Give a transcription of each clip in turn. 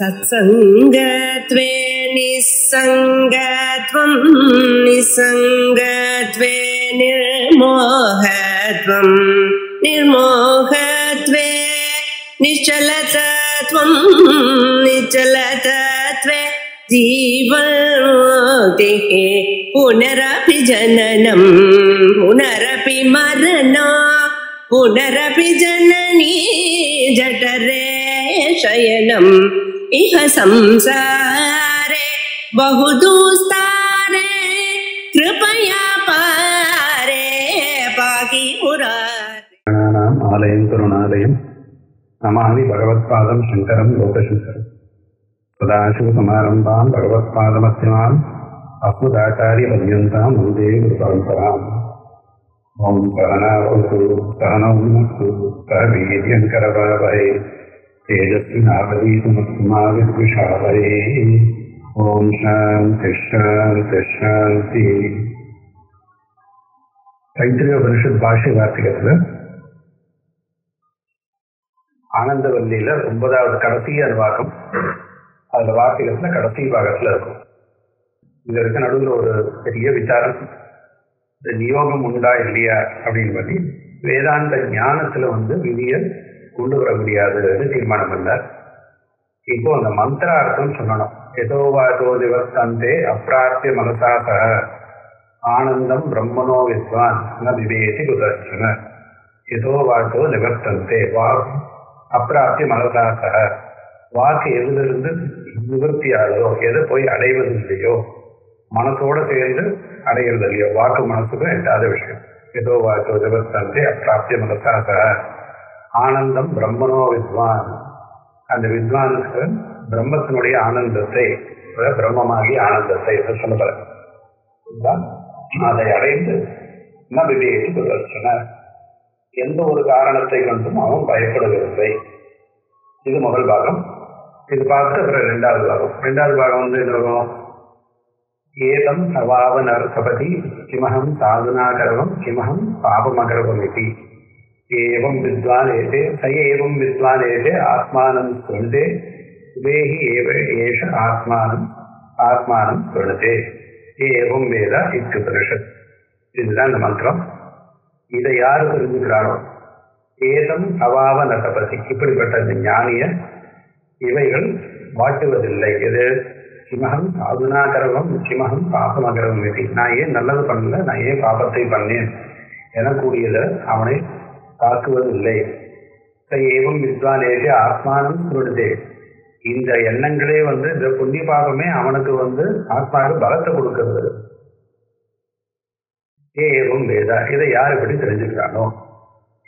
सत्संगत्वे निस्संगत्वं निस्संगत्वे निर्मोहत्वं निर्मोहत्वे निश्चलतत्वं निश्चलतत्वे जीवन्मुक्तिः पुनरपि जननं पुनरपि मरणं पुनरपि जननी जठरे शयनम् इह संसारे बहुदुस्तारे कृपया पारे पाहि मुरारे। आलयं करुणालयं नमामि भगवत्पादं शङ्करं लोकशङ्करं सदाशिवसमारम्भां भगवत्पादमध्यमाम् अस्मदाचार्यपर्यन्तां वन्दे गुरुपरम्पराम्। ॐ सहनावतु सहनौ भुनक्तु सह वीर्यङ्करवावहै तेजस्विनावधीतमस्तु मा विद्विषावहै। ॐ शान्तिः शान्तिः शान्तिः। தைத்திரிய பாஷ்ய வார்த்திகத்தில் ஆனந்தவல்லியில 9வது கடைசி அனுவாகம், அதுல வார்த்திகத்துல கடைசி பாகத்துல இருக்கும். இங்க இருக்க நடுவில் ஒரு பெரிய விசாரம், இந்த நியோகம் உண்டா இல்லையா அப்படின்னு பற்றி வேதாந்த ஞானத்துல விதியை கொண்டு வர முடியாதுன்னு தீர்மானம் பண்ணார். இப்போ அந்த மந்திரார்த்தம் சொல்லணும். எதோவாதோ திவஸ்தந்தே அப்பிராப்திய மனசாசக ஆனந்தம் பிரம்மனோ வித்வான் ந விவேதி குதர்சன. எதோவாதோ நிவர்த்தந்தே வாக் அப்பிராப்திய மனசாசக, வாக்கு எதிலிருந்து நிவர்த்தியாளோ எதை போய் அடைவது இல்லையோ, மனசோட சேர்ந்து அடைகிறது இல்லையோ, வாக்கு மனசுக்கு எட்டாத விஷயம். ஏதோ வாக்கு நிவர்த்தந்தே அப்பிராப்திய மனசாசக ஆனந்தம் பிரம்மனோ வித்வான், அந்த வித்வானுக்கு பிரம்மத்தினுடைய ஆனந்தத்தை, பிரம்மமாகிய ஆனந்தத்தை சொல்லுற அதை அடைந்து ந விவேகி குதர்சன, எந்த ஒரு காரணத்தை கொண்டும் அவன் பயப்படுவதில்லை. இது முதல் பாகம். இது பார்த்து அப்புறம் 2வது பாகம். 2வது பாகம் என்ன? ஏதம் சவாவ நரசபதி கிமஹம் சாதுனாகரவம் கிமஹம் பாபமகரவம் இது ஏவம் வித்வான் ஏதே ச ஏவம் வித்வான் ஏதே ஆத்மானம் ஸ்ருணதே வேஹி ஏவ ஏஷ ஆத்மானம் ஆத்மானம் ஸ்ருணதே ஏவம் வேத இத்யுபனிஷத். இதுதான் இந்த மந்திரம். இதை யாரு தெரிஞ்சுக்கிறாரோ, ஏதம் அவாவ நசபதி, இப்படிப்பட்ட இந்த ஞானிய இவைகள் வாட்டுவதில்லை. எது? கிமகம் சாதுனாகரவம் கிமகம் பாபமகரவம் இது, நான் ஏன் நல்லது பண்ணல, நான் ஏன் பாபத்தை பண்ணேன் எனக்கூடியதை அவனை தாக்குவதில்லை. ஏவம் வித்வானேஜ ஆத்மானம் சுருடுதே, இந்த எண்ணங்களே இந்த புண்ணிய பாபமே அவனுக்கு ஆத்மாவுக்கு பலத்தை கொடுக்கிறது. ஏவம் வேதா, இதை யார் எப்படி தெரிஞ்சுக்கிறானோ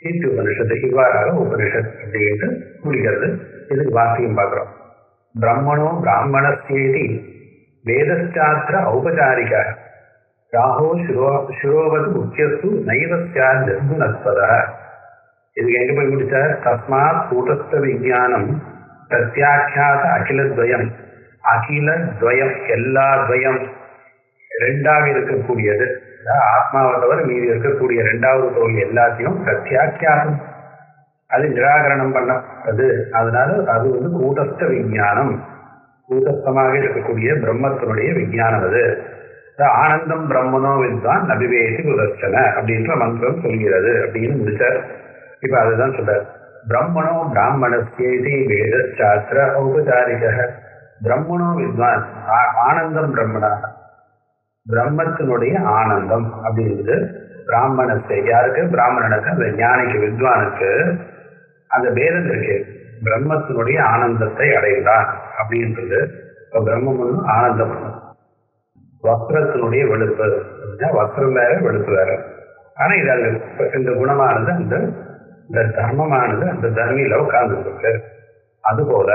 இது உபனிஷத்து. இவ்வாறாக உபனிஷத் அப்படின்ட்டு முடிக்கிறது. இதுக்கு வார்த்தையும் பார்க்கிறோம். பிரம்மணோ பிராமணஸ்யேதி வேதச்சாஸ்திர ஔபச்சாரிக ராஹோ சிரோவது முக்கியஸ்து நைவஸ்யாத் நஸ்பத. இதுக்கு எங்க போய் முடிச்சார்? தஸ்மாத் கூட்டஸ்த விஞ்ஞானம் பிரத்யாக்கியாத அகிலத்வயம், அகிலத்வயம் எல்லா துவயம் ரெண்டாக இருக்கக்கூடியது, ஆத்மாவை தவிர மீதி இருக்கக்கூடிய 2வது பொருள் எல்லாத்தையும் பிரத்யாக்கியாதம், அது நிராகரணம் பண்ணது. அதனால அது கூட்டஸ்த விஞ்ஞானம், கூட்டஸ்தமாக இருக்கக்கூடிய பிரம்மத்தினுடைய விஞ்ஞானம். அது ஆனந்தம் பிரம்மனோ வித்வான் நபிவேதி குதர்சன அப்படின்ற மந்திரம் சொல்கிறது அப்படின்னு முடிச்சார். இப்ப அதுதான் சொல்றார். பிரம்மணோ பிராமணஸ்யேதி வேத சாஸ்திர ஔபச்சாரிக பிரம்மனோ வித்வான், ஆனந்தம் பிரம்மணா, பிரம்மத்தினுடைய ஆனந்தம் அப்படின்றது பிராமணத்தை, யாருக்கு? பிராமணனுக்கு, அந்த ஞானிக்கு வித்வானுக்கு அந்த வேதம் இருக்கு. பிரம்மத்தினுடைய ஆனந்தத்தை அடைந்தான் அப்படின்றது. இப்போ பிரம்மம் ஆனந்தம். வஸ்திரத்தினுடைய வெளுப்பு, வஸ்திரம் வேற வெளுப்பு வேற. ஆனா இது இந்த குணமானது, இந்த தர்மமானது அந்த தர்மியில உட்கார்ந்துருக்கு. அதுபோல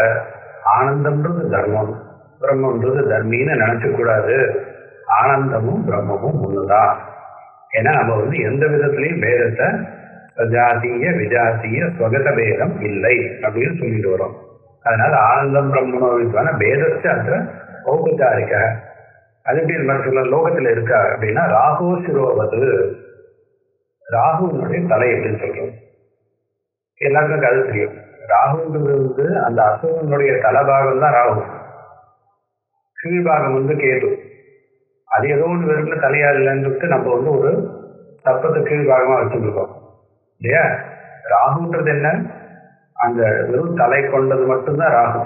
ஆனந்தம்ன்றது தர்மம், பிரம்மன்றது தர்மின்னு நினைச்ச கூடாது. ஆனந்தமும் பிரம்மமும் ஒண்ணுதான். ஏன்னா நம்ம எந்த விதத்திலையும் வேதத்தை சஜாத்திய விஜாத்திய ஸ்வகத பேதம் இல்லை அப்படின்னு சொல்லிட்டு வரோம். அதனால ஆனந்தம் பிரம்மனோ வித்வான வேதத்தை ஔபச்சாரிக. அது எப்படி சொல்ல லோகத்துல இருக்கா அப்படின்னா, ராகு சிரோவது, ராகுனுடைய தலை எப்படின்னு சொல்றோம். எல்லாருக்கும் அது தெரியும். ராகுங்கிறது அந்த அசுரனுடைய தலைபாகம் தான் ராகு, கீழ்பாகம் கேது. அது ஏதோ ஒன்று வெறும்ல தலையா இல்லைன்னு நம்ம ஒரு சப்பத்தை கீழ்பாகமா வச்சுருக்கோம் இல்லையா. ராகுன்றது என்ன, அந்த வெறும் தலை கொண்டது மட்டும்தான் ராகு.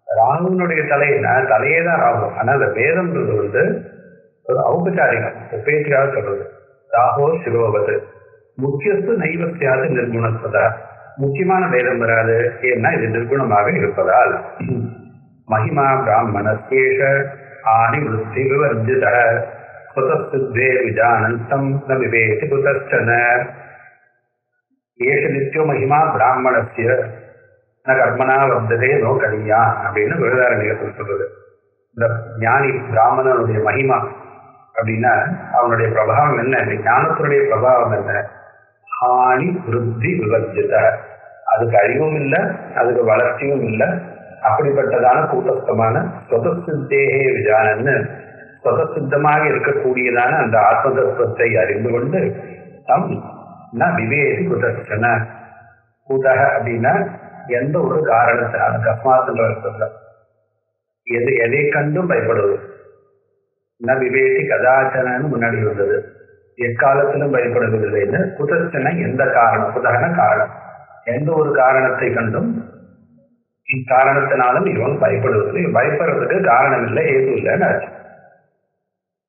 ராகுனுடைய தலைன்னா தலையே தான் ராகு. ஆனா அந்த வேதம்ன்றது ஒரு ஔபச்சாரிகம், பேச்சியாக சொல்றது. ராகோ சிரோபது முக்கியஸ்து நைவசியாது நிர்குணப்பதா, முக்கியமான வேதம் வராது, ஏன்னா இது நிர்குணமாக இருப்பதால். மகிமா பிராமணேஷ ஆனி விருத்தி விவர்ஜித சுதஸ்துத்வே விஜானந்தம் ந விவேதி குதச்சன. ஏஷ நித்தியோ மகிமா பிராமணஸ்ய ந கர்மனா வர்த்ததே நோ கலியா அப்படின்னு விருதாரண்யத்தில் சொல்றது. இந்த ஞானி பிராமணனுடைய மகிமா அப்படின்னா அவனுடைய பிரபாவம் என்ன, ஞானத்தினுடைய பிரபாவம் என்ன, ஹானி விருத்தி விவர்ஜித, அதுக்கு அழிவும் இல்லை, அதுக்கு வளர்ச்சியும் இல்லை, அப்படிப்பட்டதான கூட்டஸ்தமான ஸ்வதசித்தேகே விஜானன்னு ஸ்வதசித்தமாக இருக்கக்கூடியதான அந்த ஆத்ம தத்துவத்தை அறிந்து கொண்டு தம் ந விவேதி குதச்சன. குதக அப்படின்னா எந்த ஒரு காரணத்தினால, கஸ்மாத்துன்ற எதை கண்டும் பயப்படுவது. ந விவேதி கதாச்சனன்னு முன்னாடி வந்தது, எக்காலத்திலும் பயப்படுவதில்லைன்னு. குதச்சன எந்த காரணம், குதகன காரணம், எந்த ஒரு காரணத்தை கண்டும் இக்காரணத்தினாலும் இவன் பயப்படுவதில்லை, பயப்படுறதுக்கு காரணம் இல்லை, ஏதும் இல்லைன்னு ஆச்சு.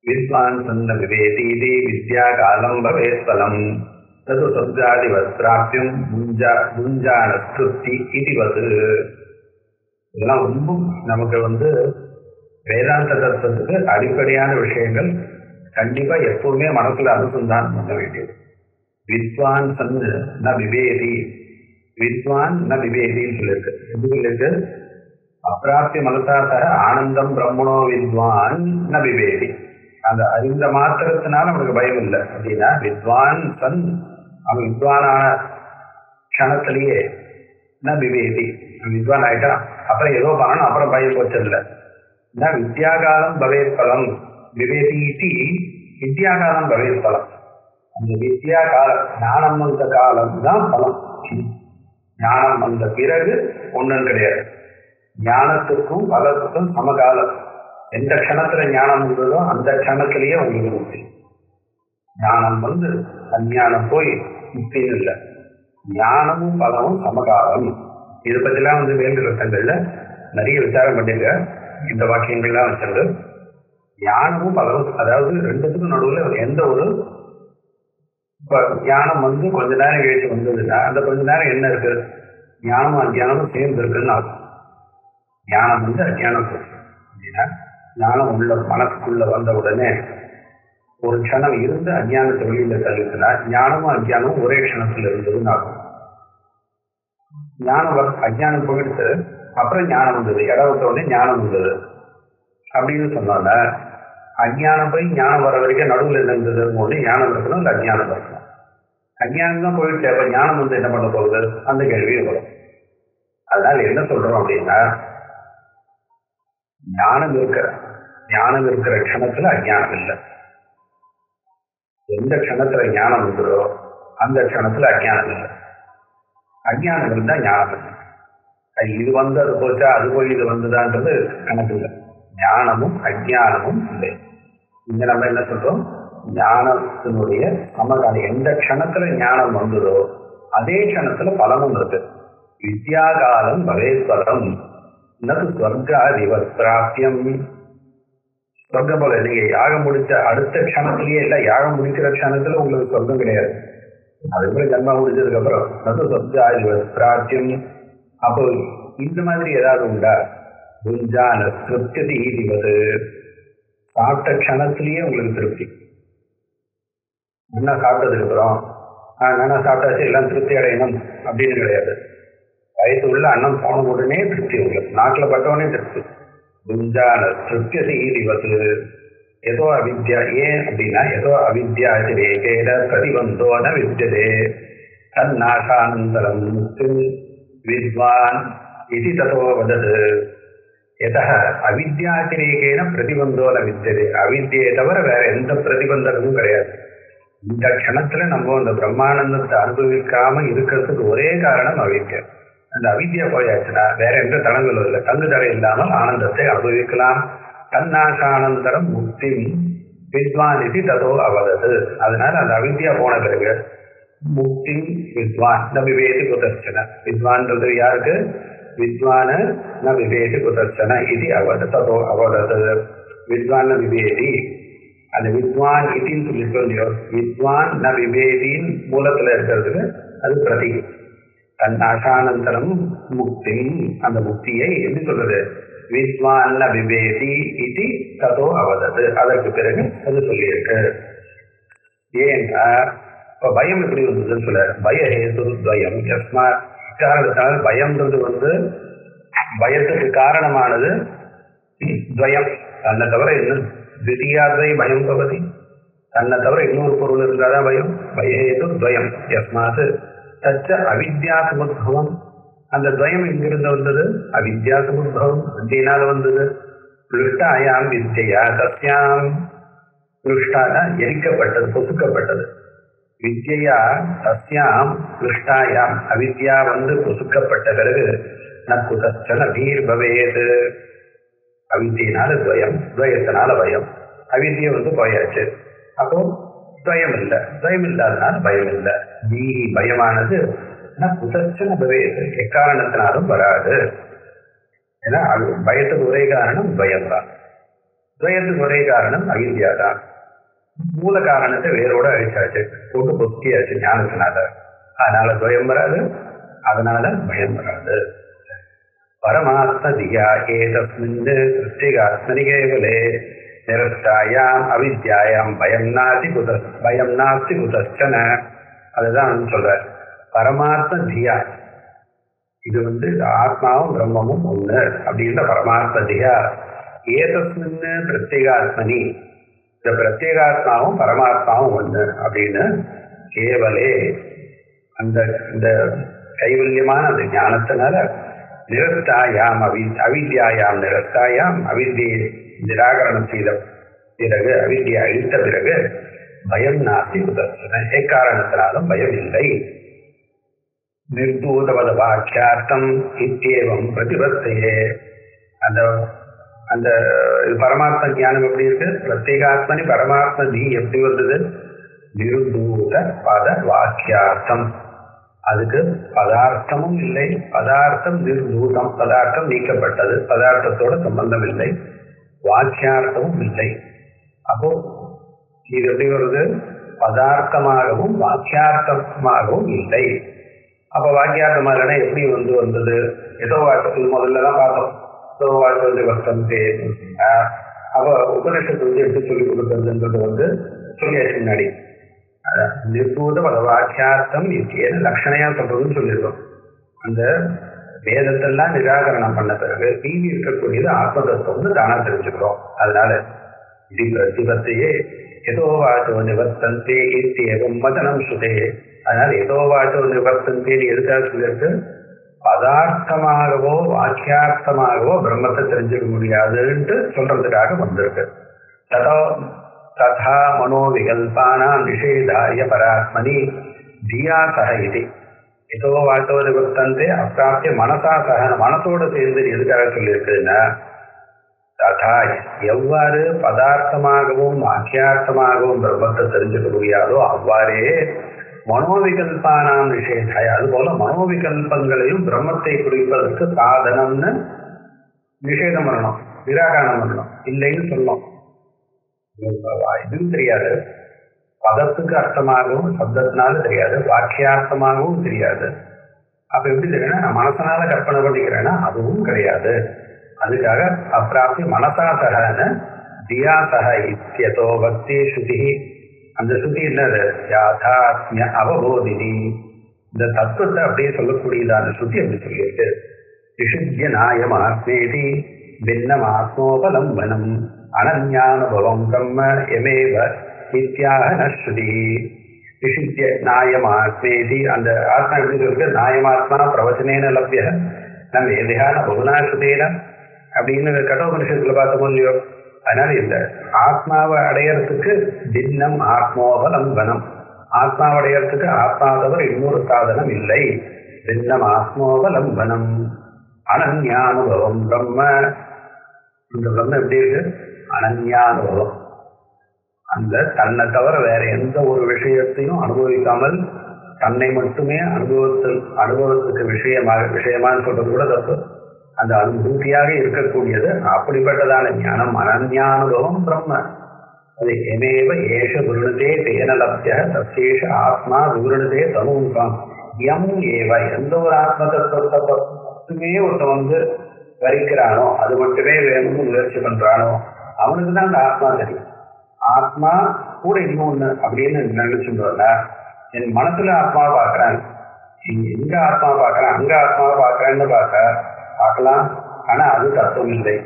வித்வான் சந்த விவேதீதி வித்யா காலம் பவேஸ்வலம் தது சொர்க்காதி வஸ்திராப்தியம் முஞ்சான ஸ்ருதி இதுவது. இதெல்லாம் ரொம்ப நமக்கு வேதாந்த தத்துவத்துக்கு அடிப்படையான விஷயங்கள். கண்டிப்பா எப்பவுமே மனசுல அனுசந்தானம் பண்ண வேண்டியது. வித்வான் சன்னு ந விவேதி, வித்வான் ந விவேதின்னு சொல்லியிருக்கு. எப்படி சொல்லியிருக்கு, அப்பிராப்திய மனசாசக ஆனந்தம் பிரம்மணோ வித்வான் ந விவேதி. அந்த அறிந்த மாத்திரத்தினால அவனுக்கு பயம் இல்லை அப்படின்னா வித்வான் சன், அவன் வித்வானான க்ஷணத்திலேயே ந விவேதி, வித்வான் ஆயிட்டான், அப்புறம் ஏதோ பண்ணணும், அப்புறம் பயம் போச்சதில்லை. ந வித்யாகாலம் பவேத் பலம், விவேதி வித்யாகாலம் பவேத் பலம். அந்த வித்யா காலம், ஞானம் வந்த காலம் தான் பலம். ஞானம் வந்த பிறகு ஒன்றும் கிடையாது. ஞானத்துக்கும் பலத்துக்கும் சமகாலம். எந்த க்ஷணத்துல ஞானம் இருந்ததோ அந்த க்ஷணத்திலேயே உங்களுக்கு முக்தி. ஞானம் அஞ்ஞானம் போய் முக்தின்னு இல்லை. ஞானமும் பலமும் சமகாலம். இதை பற்றிலாம் வேண்டு ரத்தங்கள்ல நிறைய விசாரம் பண்ணிருக்க. இந்த வாக்கியங்கள்லாம் வச்சிருக்கு. ஞானமும் பலமும், அதாவது ரெண்டுத்துக்கும் நடுவில் எந்த ஒரு ஞானம் கொஞ்ச நேரம் கழிச்சு வந்ததுன்னா அந்த கொஞ்ச நேரம் என்ன இருக்கு, ஞானமும் அஞ்ஞானமும் சேர்ந்து இருக்குன்னு ஆகும். ஞானம் அஞ்ஞானம் அப்படின்னா ஞானம் உள்ள மனசுக்குள்ள வந்த உடனே ஒரு க்ஷணம் இருந்து அஞ்ஞானத்தை வெளியில தள்ளிச்சுன்னா ஞானமும் அஞ்ஞானமும் ஒரே க்ஷணத்துல இருந்ததுன்னு ஆகும். ஞானம் அஞ்ஞானம் போயிடுச்சு, அப்புறம் ஞானம் வந்தது, இடத்த உடனே ஞானம் வந்தது அப்படின்னு சொன்னால அஞ்ஞானம் போய் ஞானம் வர வரைக்கும் நடுவில் இருந்தது போது ஞானம் இருக்கணும், இல்லை அஞ்ஞானம் இருக்கணும். அஞ்ஞானம் தான் போயிடுச்சு, அப்ப ஞானம் என்ன பண்ண போகுது, அந்த கேள்வியும் வரும். அதனால என்ன சொல்றோம் அப்படின்னா, ஞானம் இருக்கிற க்ஷணத்துல அஞ்ஞானம் இல்லை. எந்த க்ஷணத்துல ஞானம் இருக்குதோ அந்த க்ஷணத்துல அஞ்ஞானம் இல்லை. அஞ்ஞானம் இருந்தா ஞானம் இல்லை. இது அது போச்சா, அது போய் இது வந்ததான்றது கணக்கு இல்லை. ஞானமும் அஞ்ஞானமும் இல்லை. இங்க நம்ம என்ன சொல்றோம், ஞானத்தினுடைய சமகாலம். எந்த க்ஷணத்துல ஞானம் வந்ததோ அதே க்ஷணத்துல பலமும் இருக்கு. வித்யாகாலம் பவேஸ்வரம் நது ஸ்வர்காதிவஸ்திராப்தியம். சொர்க்கம் போல நீங்க யாகம் முடிச்ச அடுத்த க்ஷணத்திலேயே இல்லை, யாகம் முடிக்கிற க்ஷணத்துல உங்களுக்கு சொர்க்கம் கிடையாது. அதுக்குள்ள ஜன்மா முடிச்சதுக்கு அப்புறம் நது ஸ்வர்காதிவஸ்திராப்தியம். அப்போ இந்த மாதிரி ஏதாவது உண்டா, குஞ்சான திருப்தி ஈதிவது, சாப்பிட்ட க்ஷணத்திலேயே உங்களுக்கு திருப்தி. என்ன சாப்பிட்டதுக்கு அப்புறம் நல்லா சாப்பிட்டாச்சு எல்லாம் திருப்தி அடையணும் அப்படின்னு கிடையாது. வயசு உள்ள அன்னம் போன உடனே திருப்தி, உங்களுக்கு நாட்டில் பட்டவனே திருப்தி. குஞ்சான திருப்தி ஈதிவது ஏதோ அவித்யா. ஏன் அப்படின்னா ஏதோ அவித்யாதிரேகேன பிரதிபந்தோன வித்யதே தன்னாசானந்தரம் வித்வான் இது ததோ வதது. எதா அவித்யாதிரேகேன பிரதிபந்தோன வித்யதே. அவித்யை தவிர வேற எந்த பிரதிபந்தகமும் கிடையாது. இந்த க்ஷணத்துல நம்ம அந்த பிரம்மானந்தத்தை அனுபவிக்காம இருக்கிறதுக்கு ஒரே காரணம் அவித்யா. அந்த அவித்யா போயாச்சுன்னா வேற எந்த தடங்களும் இல்லை. தங்கு தடை இல்லாமல் ஆனந்தத்தை அனுபவிக்கலாம். தன்னாசானந்தரம் முக்தி வித்வான் இது ததோ அவதது. அதனால அந்த அவித்யா போன பிறகு முக்தி வித்வான் ந விவேதி குதர்ச்சன. வித்வான்றது யாருக்கு? வித்வான ந விவேதி குதர்ச்சன இது அவத ததோ அவதது. வித்வான் ந விவேதி, அந்த வித்வான் இதுன்னு சொல்லி சொல்லியோ, வித்வான் ந விவேதின் மூலத்துல இருக்கிறதுக்கு அது பிரதி. தன் ஆசானந்தரம் முக்தி, அந்த முக்தியை எப்படி சொல்றது? வித்வான் ந விவேதி இது ததோ அவதது. அதற்கு பிறகு அது சொல்லியிருக்கு. ஏன்னா இப்ப பயம் எப்படி வந்ததுன்னு சொல்ல, பயஹேது துவயம் யஸ்மா. காரணத்தால் பயம்ன்றது பயத்துக்கு காரணமானது துவயம். தன்னை தவிர இன்னும் தித்தியாதை பயம் பவதி. தன்னை தவிர இன்னொரு பொருள் இருந்தாதான் பயம். பயஹேது துவயம் யஸ்மாத் தச்ச அவித்யா சமுத்பவம். அந்த துவயம் எங்கிருந்து வந்தது? அவித்யா சமுத்பவம், வித்தியினால வந்தது. பிருஷ்டாயாம் வித்யா தஸ்யாம். பிருஷ்டான எரிக்கப்பட்டது, பொசுக்கப்பட்டது. வித்யா தஸ்யாம் பிருஷ்டாயாம், அவித்யா பொசுக்கப்பட்ட பிறகு நக்குதச்சன வீர் பவேது. அவித்தியினால துவயம், துவயத்தினால பயம். அவித்தியை போயாச்சு, அப்போ துவயம் இல்லை. துவயம் இல்லாதனால பயம் இல்லை. வீரி பயமானது குதச்சன பவேது, எக்காரணத்தினாலும் வராது. ஏன்னா பயத்துக்கு ஒரே காரணம் துவயம்தான். துவயத்துக்கு ஒரே காரணம் அவித்யா தான். மூல காரணத்தை வேரோட அழிச்சாச்சு, போட்டு பொத்தியாச்சு ஞானத்தினால. அதனால துவயம் வராது, அதனால பயம் வராது. பரமாத்ம தியா ஏதஸ்மின் கிருத்திகாத்மனி கேவலே நிரஸ்தாயாம் அவித்யாயாம் பயம் நாஸ்தி குதச்சன. அதுதான் சொல்ற பரமாத்ம தியா. இது ஆத்மாவும் பிரம்மமும் ஒண்ணு அப்படின்ற பரமாத்ம தியா. ஏதஸ்மின் பிரத்யேகாத்மனி, இந்த பிரத்யேகாத்மாவும் பரமாத்மாவும் ஒண்ணு அப்படின்னு கேவலே அந்த இந்த கைவல்யமான அந்த ஞானத்தினால நிரஸ்தாயாம் அவித்யாயாம் நிரஸ்தாயாம், அவித்தியை நிராகரணம் செய்த பிறகு, அவித்தியை அழித்த பிறகு பயம் நாஸ்தி குதர்ச்சன, எக்காரணத்தினாலும் பயம் இல்லை. நிர்தூதவத வாக்கியார்த்தம் இத்தேவம் பிரதிபத்தையே. அந்த அந்த பரமாத்ம ஞானம் எப்படி இருக்கு? பிரத்யேகாத்மனி பரமாத்ம தீ எப்படி வந்தது? நிர்தூத பத வாக்கியார்த்தம். அதுக்கு பதார்த்தமும் இல்லை, பதார்த்தம் நிர்தூதம், பதார்த்தம் நீக்கப்பட்டது, பதார்த்தத்தோட சம்பந்தம் இல்லை, வாக்கியார்த்தமும் இல்லை. அப்போ இது எப்படி வருது? பதார்த்தமாகவும் வாக்கியார்த்தமாகவும் இல்லை. அப்ப வாக்கியார்த்தமாக எப்படி வந்தது? ஏதோ வாக்கியத்தில் முதல்ல தான் பார்த்தோம். வர்த்தந்தே. அப்ப உபனிஷத்து எப்படி சொல்லிக் கொடுக்கறதுன்றது சொல்லியாச்சு முன்னாடி. நிர்பூத பதவாக்கியார்த்தம் ஏன்னு லட்சணையா சொல்றதுன்னு சொல்லியிருக்கோம். அந்த வேதத்தெல்லாம் நிராகரணம் பண்ண பிறகு மீதி இருக்கக்கூடியது ஆத்மதத்துவம்னு தானா தெரிஞ்சுக்கிறோம். அதனால இது பிரதிபத்தையே ஏதோ வாச்சோ நிவர்த்தந்தே இத்தியேவம் வதனம் சுதே. அதனால ஏதோ வாச்சோ நிவர்த்தந்தேன்னு எதுக்காக சொல்லியிருக்கு? பதார்த்தமாகவோ வாக்கியார்த்தமாகவோ பிரம்மத்தை தெரிஞ்சுக்க முடியாதுன்ட்டு சொல்றதுக்காக வந்திருக்கு. ததா மனோவிகல்பானாம் நிஷேதாய பராத்மனி தியா சக இது. ஏதோ வாச்சோ நிவர்த்தந்தே அப்பிராப்திய மனசா சக, மனசோட சேர்ந்து எதுக்காக சொல்லியிருக்குன்னா, ததா எவ்வாறு பதார்த்தமாகவும் வாக்கியார்த்தமாகவும் பிரம்மத்தை தெரிஞ்சுக்க முடியாதோ அவ்வாறே மனோவிகல்பானாம் நிஷேதாய, அதுபோல மனோவிகல்பங்களையும் பிரம்மத்தை குறிப்பதற்கு சாதனம்னு நிஷேதம் பண்ணணும், நிராகரணம் பண்ணணும், இல்லைன்னு சொல்லணும். இதுவும் தெரியாது, பதத்துக்கு அர்த்தமாகவும் சப்தத்தினால தெரியாது, வாக்கியார்த்தமாகவும் தெரியாது. அப்ப எப்படி தெரியுன்னா, நான் மனசனால கற்பனை பண்ணிக்கிறேன்னா அதுவும் கிடையாது. அதுக்காக அப்பிராப்தி மனசாசகன தியாசக இத்தியதோ பக்தி ஸ்ருதி. அந்த ஸ்ருதி என்னது? யாதாத்மிய அவபோதினி, இந்த தத்துவத்தை அப்படியே சொல்லக்கூடியதான ஸ்ருதி அப்படி சொல்லியிருக்கு. விசுத்திய நாயம் ஆத்மேதி பின்னம் ஆத்மோபலம்பனம் அனன்யானுபவம் பிரம்ம எமேவ நித்யாக நஸ்ருதி. விசுத்திய நாயம் ஆத்மேதி, அந்த ஆத்மா எப்படி சொல்லிருக்கு? நாயமாத்மா பிரவச்சனேன லப்ய நம் எதையான பகுனாஸ்ருதேன அப்படின்னு கட்டோபனிஷத்துல பார்த்தோமோ இல்லையோ. அதனால இந்த ஆத்மாவை அடையறதுக்கு பின்னம் ஆத்மோபலம்பனம், ஆத்மாவை அடையறதுக்கு ஆத்மா தவிர இன்னொரு சாதனம் இல்லை. பின்னம் ஆத்மோபலம்பனம் அனன்யானுபவம் பிரம்ம. இந்த பிரம்ம எப்படி இருக்கு? அனன்யானுபவம். அந்த தன்னை தவிர வேற எந்த ஒரு விஷயத்தையும் அனுபவிக்காமல் தன்னை மட்டுமே அனுபவத்துக்கு விஷயமான்னு சொல்றது கூட தப்பு. அந்த அனுபூதியாக இருக்கக்கூடியது அப்படிப்பட்டதான ஞானம் அனன்யானுபவம் பிரம்ம. அது எமேவ ஏஷ விருணதே தேன லப்ய தசேஷ ஆத்மா விருணதே தமுகம். எம் ஏவ எந்த ஒரு ஆத்ம தத்துவத்தை மட்டுமே ஒருத்தன் வரிக்கிறானோ, அது மட்டுமே வேணும்னு முயற்சி பண்றானோ, அவனுக்கு தான் அந்த ஆத்மா தெரியும். ஆத்மா கூட இன்னொன்னு அப்படின்னு நினைச்சுட்டு என் மனசுல ஆத்மாவை பார்க்கறேன், எங்க ஆத்மாவை பார்க்கறேன், அங்க ஆத்மாவை பார்க்கறேன்னு பார்க்கலாம். ஆனா அது தத்துவம் இல்லை.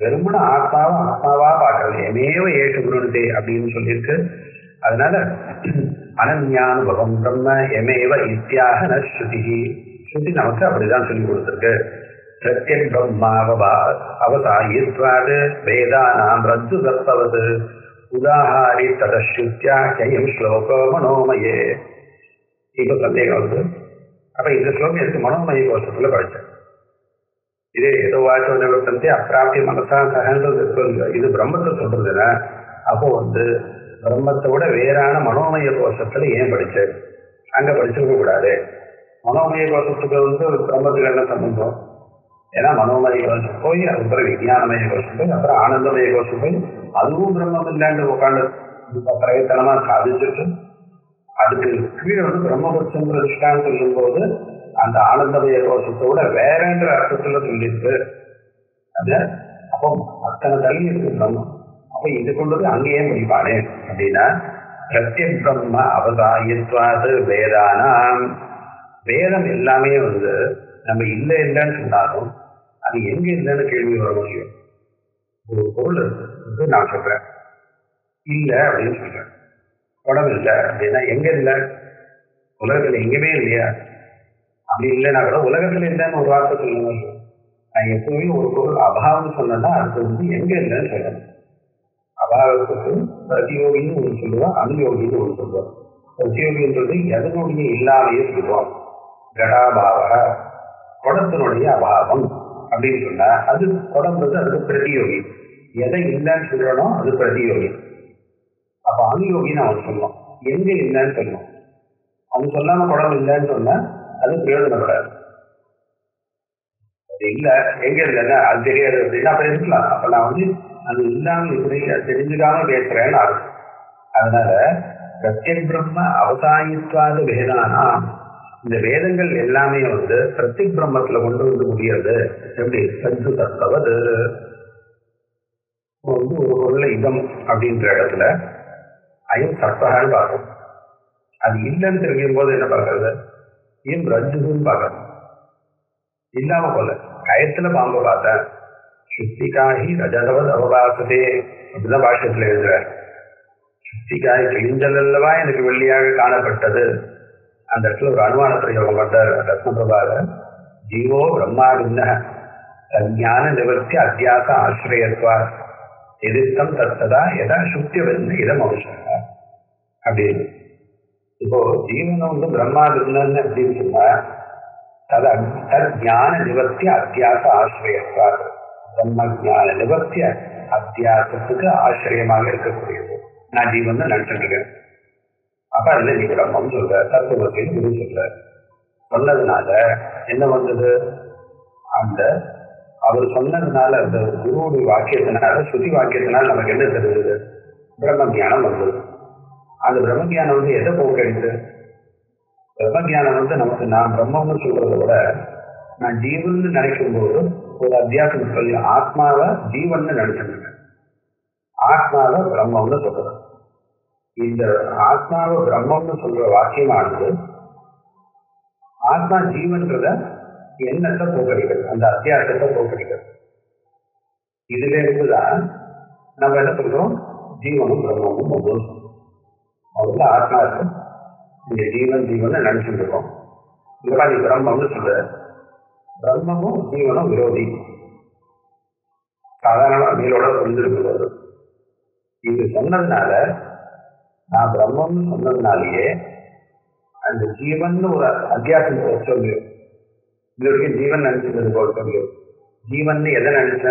வெறுமன ஆத்மாவா பார்க்கறது. எமேவ ஏஷ குருதே அப்படின்னு சொல்லியிருக்கு. அதனால அனன்யானுபவம் பிரம்ம எமேவ இத்தியாக ந ஸ்ருதி. ஸ்ருதி நமக்கு அப்படிதான் சொல்லி கொடுத்துருக்கு. பிரத்யக் பிரம்மாவபா அவசாயித்வாது வேதானாம் ரஜ்ஜு தத்வது உதாஹாரி ததஸ்ருத்யா ஜயம் ஸ்லோகோ மனோமயே. இப்ப சந்தேகம் வருது. அப்ப இந்த ஸ்லோகம் எடுத்து மனோமய கோஷத்துல படிச்சேன். இது ஏதோ வாட்ச நிவர்த்தத்தை அப்பிராப்திய மனசா சகன்றது இது பிரம்மத்தை சொல்றதுன்னா, அப்போ பிரம்மத்தை விட வேறான மனோமய கோஷத்துல ஏன் படிச்சேன்? அங்க படிச்சிருக்க கூடாது. மனோமய கோஷத்துக்கு பிரம்மத்துக்கு என்ன சம்பந்தம்? ஏன்னா மனோமய கோஷம் போய் அதுக்கப்புறம் விஞ்ஞானமய கோஷம் போய் அப்புறம் ஆனந்தமய கோஷம் போய் அதுவும் பிரம்மம் இல்லாண்டு உட்காந்து பிரயத்தனமா சாதிச்சுட்டு அதுக்கு கீழே பிரம்மபட்சங்கிற திருஷ்டான்னு சொல்லும் போது அந்த ஆனந்தமய கோஷத்தோட வேறன்ற அர்த்தத்துல சொல்லியிருக்கு. அது அப்போ அத்தனை தள்ளி இருக்கு பிரம்மம். அப்ப இது கொண்டு அங்கேயே முடிப்பானே அப்படின்னா பிரத்யக் பிரம்ம அவசாயித்வாது வேதானாம். வேதம் எல்லாமே நம்ம இல்லை இல்லைன்னு சொன்னாலும் அது எங்க இல்லைன்னு கேள்வி வர முடியும். ஒரு பொருள் நான் சொல்றேன் இல்லை அப்படின்னு சொல்றேன். உடம்பு இல்லை அப்படின்னா எங்க இல்லை? உலகத்துல எங்கேயுமே இல்லையா? அப்படி இல்லைன்னா கூட உலகத்துல இல்லைன்னு ஒரு வார்த்தை சொல்லுங்க. நான் எப்பவுமே ஒரு பொருள் அபாவம் சொன்னா அது எங்க இல்லைன்னு சொல்லணும். அபாவத்துக்கு பிரதியோகின்னு ஒன்று சொல்லுவோம், அனுயோகின்னு ஒன்று சொல்லுவோம். பிரதியோகின்றது எதனுடைய இல்லாமையே சொல்லுவோம். கடாபாவ குடத்தினுடைய அபாவம் அப்படின்னு சொன்னா அது குடம்பது அதுக்கு பிரதியோகி. எதை இல்லைன்னு சொல்றனோ அது பிரதியோகி. அப்ப அனுயோகின்னு அவன் சொல்லுவான். எங்க இல்லைன்னு சொல்லுவோம். அவன் சொல்லாம குடம் இல்லைன்னு சொன்னா அது பிரயோஜனப்படாது. அது இல்ல எங்க இல்லைன்னா அது தெரியாது அப்படின்னா அப்ப இருக்கலாம். அப்ப நான் அது இல்லாம இப்படி தெரிஞ்சுக்காம பேசுறேன்னு அர்த்தம். அதனால பிரத்யக் பிரம்ம அவசாயித்வாத வேதானா, இந்த வேதங்கள் எல்லாமே பிரத்யக் பிரம்மத்துல கொண்டு முடியாது. எப்படி சத்து தத்துவது ஒரு பொருளை இதம் அப்படின்ற இடத்துல அயம் சத்வகான்னு பார்க்கணும். அது இல்லைன்னு தெரியும் போது என்ன பார்க்கறது? ஏன் ரஜ்ஜுன்னு பார்க்கணும். இல்லாம போல கயத்துல பாம்பை பார்த்தேன். சுத்திகாகி ரஜதவது அவபாசதே அப்படிதான் பாஷ்யத்துல எழுதுறாரு. சுத்திகாய் கிழிஞ்சல் அல்லவா எனக்கு வெள்ளியாக காணப்பட்டது. அந்த இடத்துல ஒரு அனுமான பிரயோகம் பண்றார் ரத்னபிரபாக. ஜீவோ பிரம்மாவின்ன ஞான நிவர்த்தி அத்தியாச ஆசிரியத்வா எதிர்த்தம் தத்ததா எதா சுத்தியவன்னு இதம் அவசரம் அப்படின்னு. இப்போ ஜீவனம் பிரம்மாவின்னு அப்படின்னு சொன்னா ஞான நிவர்த்தி அத்தியாச ஆசிரியத்வா. பிரம்ம ஞான நிவர்த்தி அத்தியாசத்துக்கு ஆசிரியமாக இருக்கக்கூடியது. நான் ஜீவன் நினைச்சிட்டு இருக்கேன். அப்ப அதுல நீ பிரம்மம் சொல்ற தத்துவத்தின் குரு சொல்ற சொன்னதுனால என்ன வந்தது? அந்த அவர் சொன்னதுனால அந்த குருவுடைய வாக்கியத்தினால ஸ்ருதி வாக்கியத்தினால நமக்கு என்ன தெரிஞ்சது? பிரம்ம ஜானம் வந்தது. அந்த பிரம்ம ஜானம் எதை போக்கடித்து? பிரம்ம ஜானம் நமக்கு நான் பிரம்மம்னு சொல்றதை விட நான் ஜீவன் நினைக்கும் போது ஒரு அத்தியாசம் சொல்லி ஆத்மாவை ஜீவன் நினைச்சிருக்கேன். ஆத்மாவை பிரம்மம்னு சொல்றேன். இந்த ஆத்மாவை பிரம்மம்னு சொல்ற வாக்கியமானது ஆத்மா ஜீவன்றத எண்ணத்தை போக்கடிக்கிறது, அந்த அத்தியாசத்தை போக்கடிக்கிறது. இதுல இருந்துதான் நம்ம என்ன சொல்றோம்? ஜீவனும் பிரம்மமும் ஒவ்வொரு முதல்ல ஆத்மா இருக்கு. இந்த ஜீவன் நினைச்சுட்டு இருக்கோம். இல்லப்பா நீ பிரம்மம்னு சொல்ற. பிரம்மமும் ஜீவனும் விரோதி. சாதாரண நீரோட புரிஞ்சிருக்கிறது. இது சொன்னதுனால நான் பிரம்மம்னு சொன்னதுனாலேயே அந்த ஜீவன் ஒரு அத்தியாசம் சொல்லு. இது வரைக்கும் ஜீவன் நினைச்சது போல சொல்லு. ஜீவன் எதை நினைச்ச?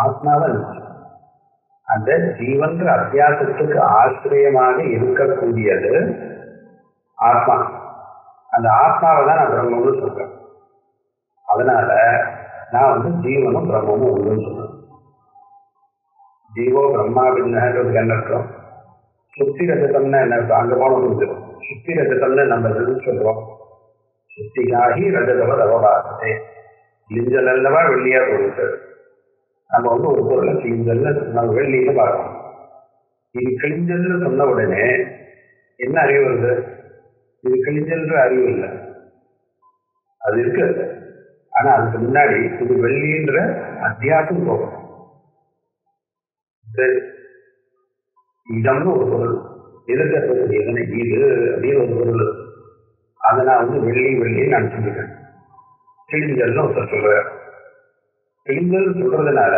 ஆத்மாவை நினைச்ச. அந்த ஜீவன்ற அத்தியாசத்துக்கு ஆசிரியமாக இருக்கக்கூடியது ஆத்மா. அந்த ஆத்மாவை தான் நான் பிரம்மம்னு சொல்றேன். அதனால நான் ஜீவனும் பிரம்மமும் ஒன்றுன்னு சொல்றேன். ஜீவோ பிரம்மா பின்னன்றது என்ன அர்த்தம்? சுத்தி ரஜதம்னா என்ன அர்த்தம்? அங்க போன புரிஞ்சிடும். சுத்தி ரஜதம்னு நம்ம எது சொல்றோம்? சுத்திகாகி ரஜதவ ரவபாசத்தை. கிளிஞ்சல் அல்லவா வெள்ளியா போகுது. நம்ம ஒரு பொருளை கிளிஞ்சல்னு நம்ம வெள்ளின்னு பார்க்கணும். இது கிளிஞ்சல்னு சொன்ன உடனே என்ன அறிவு வருது? இது கிளிஞ்சல்ன்ற அறிவு இல்லை, அது இருக்கு. ஆனா அதுக்கு முன்னாடி இது வெள்ளின்ற அத்தியாசம் போகும். இடம்னு ஒரு பொருள் எதிர்க்கக்கூடிய இது அப்படின்னு ஒரு பொருள், அதை நான் வெள்ளி வெள்ளின்னு நினைச்சுருக்கேன். கிளிஞ்சல்னு ஒருத்தர் சொல்றாரு. கிளிஞ்சல் சொல்றதுனால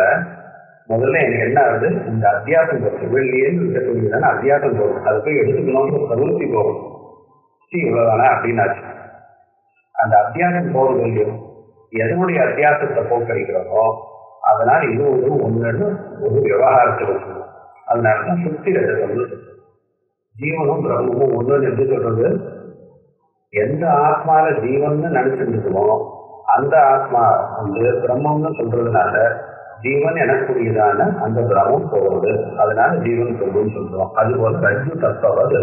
முதல்ல எனக்கு என்ன ஆகுது? இந்த அத்தியாசம் போகும். வெள்ளின்னு இருக்கக்கூடியதான அத்தியாசம் போகும். அதை போய் எடுத்துக்கணும்னு பிரவருத்தி போகும். இவ்வளவுதானா அப்படின்னாச்சு. அந்த அத்தியாசம் போறது இல்லையோ, எதனுடைய அத்தியாசத்தை போக்கடிக்கிறோமோ அதனால் இது ஒன்றுன்னு ஒரு விவகாரத்தை சொல்லுவோம். அதனாலதான் சுத்தி ரஜதம்னு சொல்றோம். ஜீவனும் பிரம்மமும் ஒன்றுன்னு எப்படி சொல்றது? எந்த ஆத்மால ஜீவன் நினைச்சுட்டு இருக்கோமோ அந்த ஆத்மா பிரம்மம்னு சொல்றதுனால ஜீவன் எனக்கூடியதான அந்த பிரம்மம் போகிறது. அதனால ஜீவன் பிரம்மம்னு சொல்றோம். அதுபோல ரஜ்ஜு தத்துவது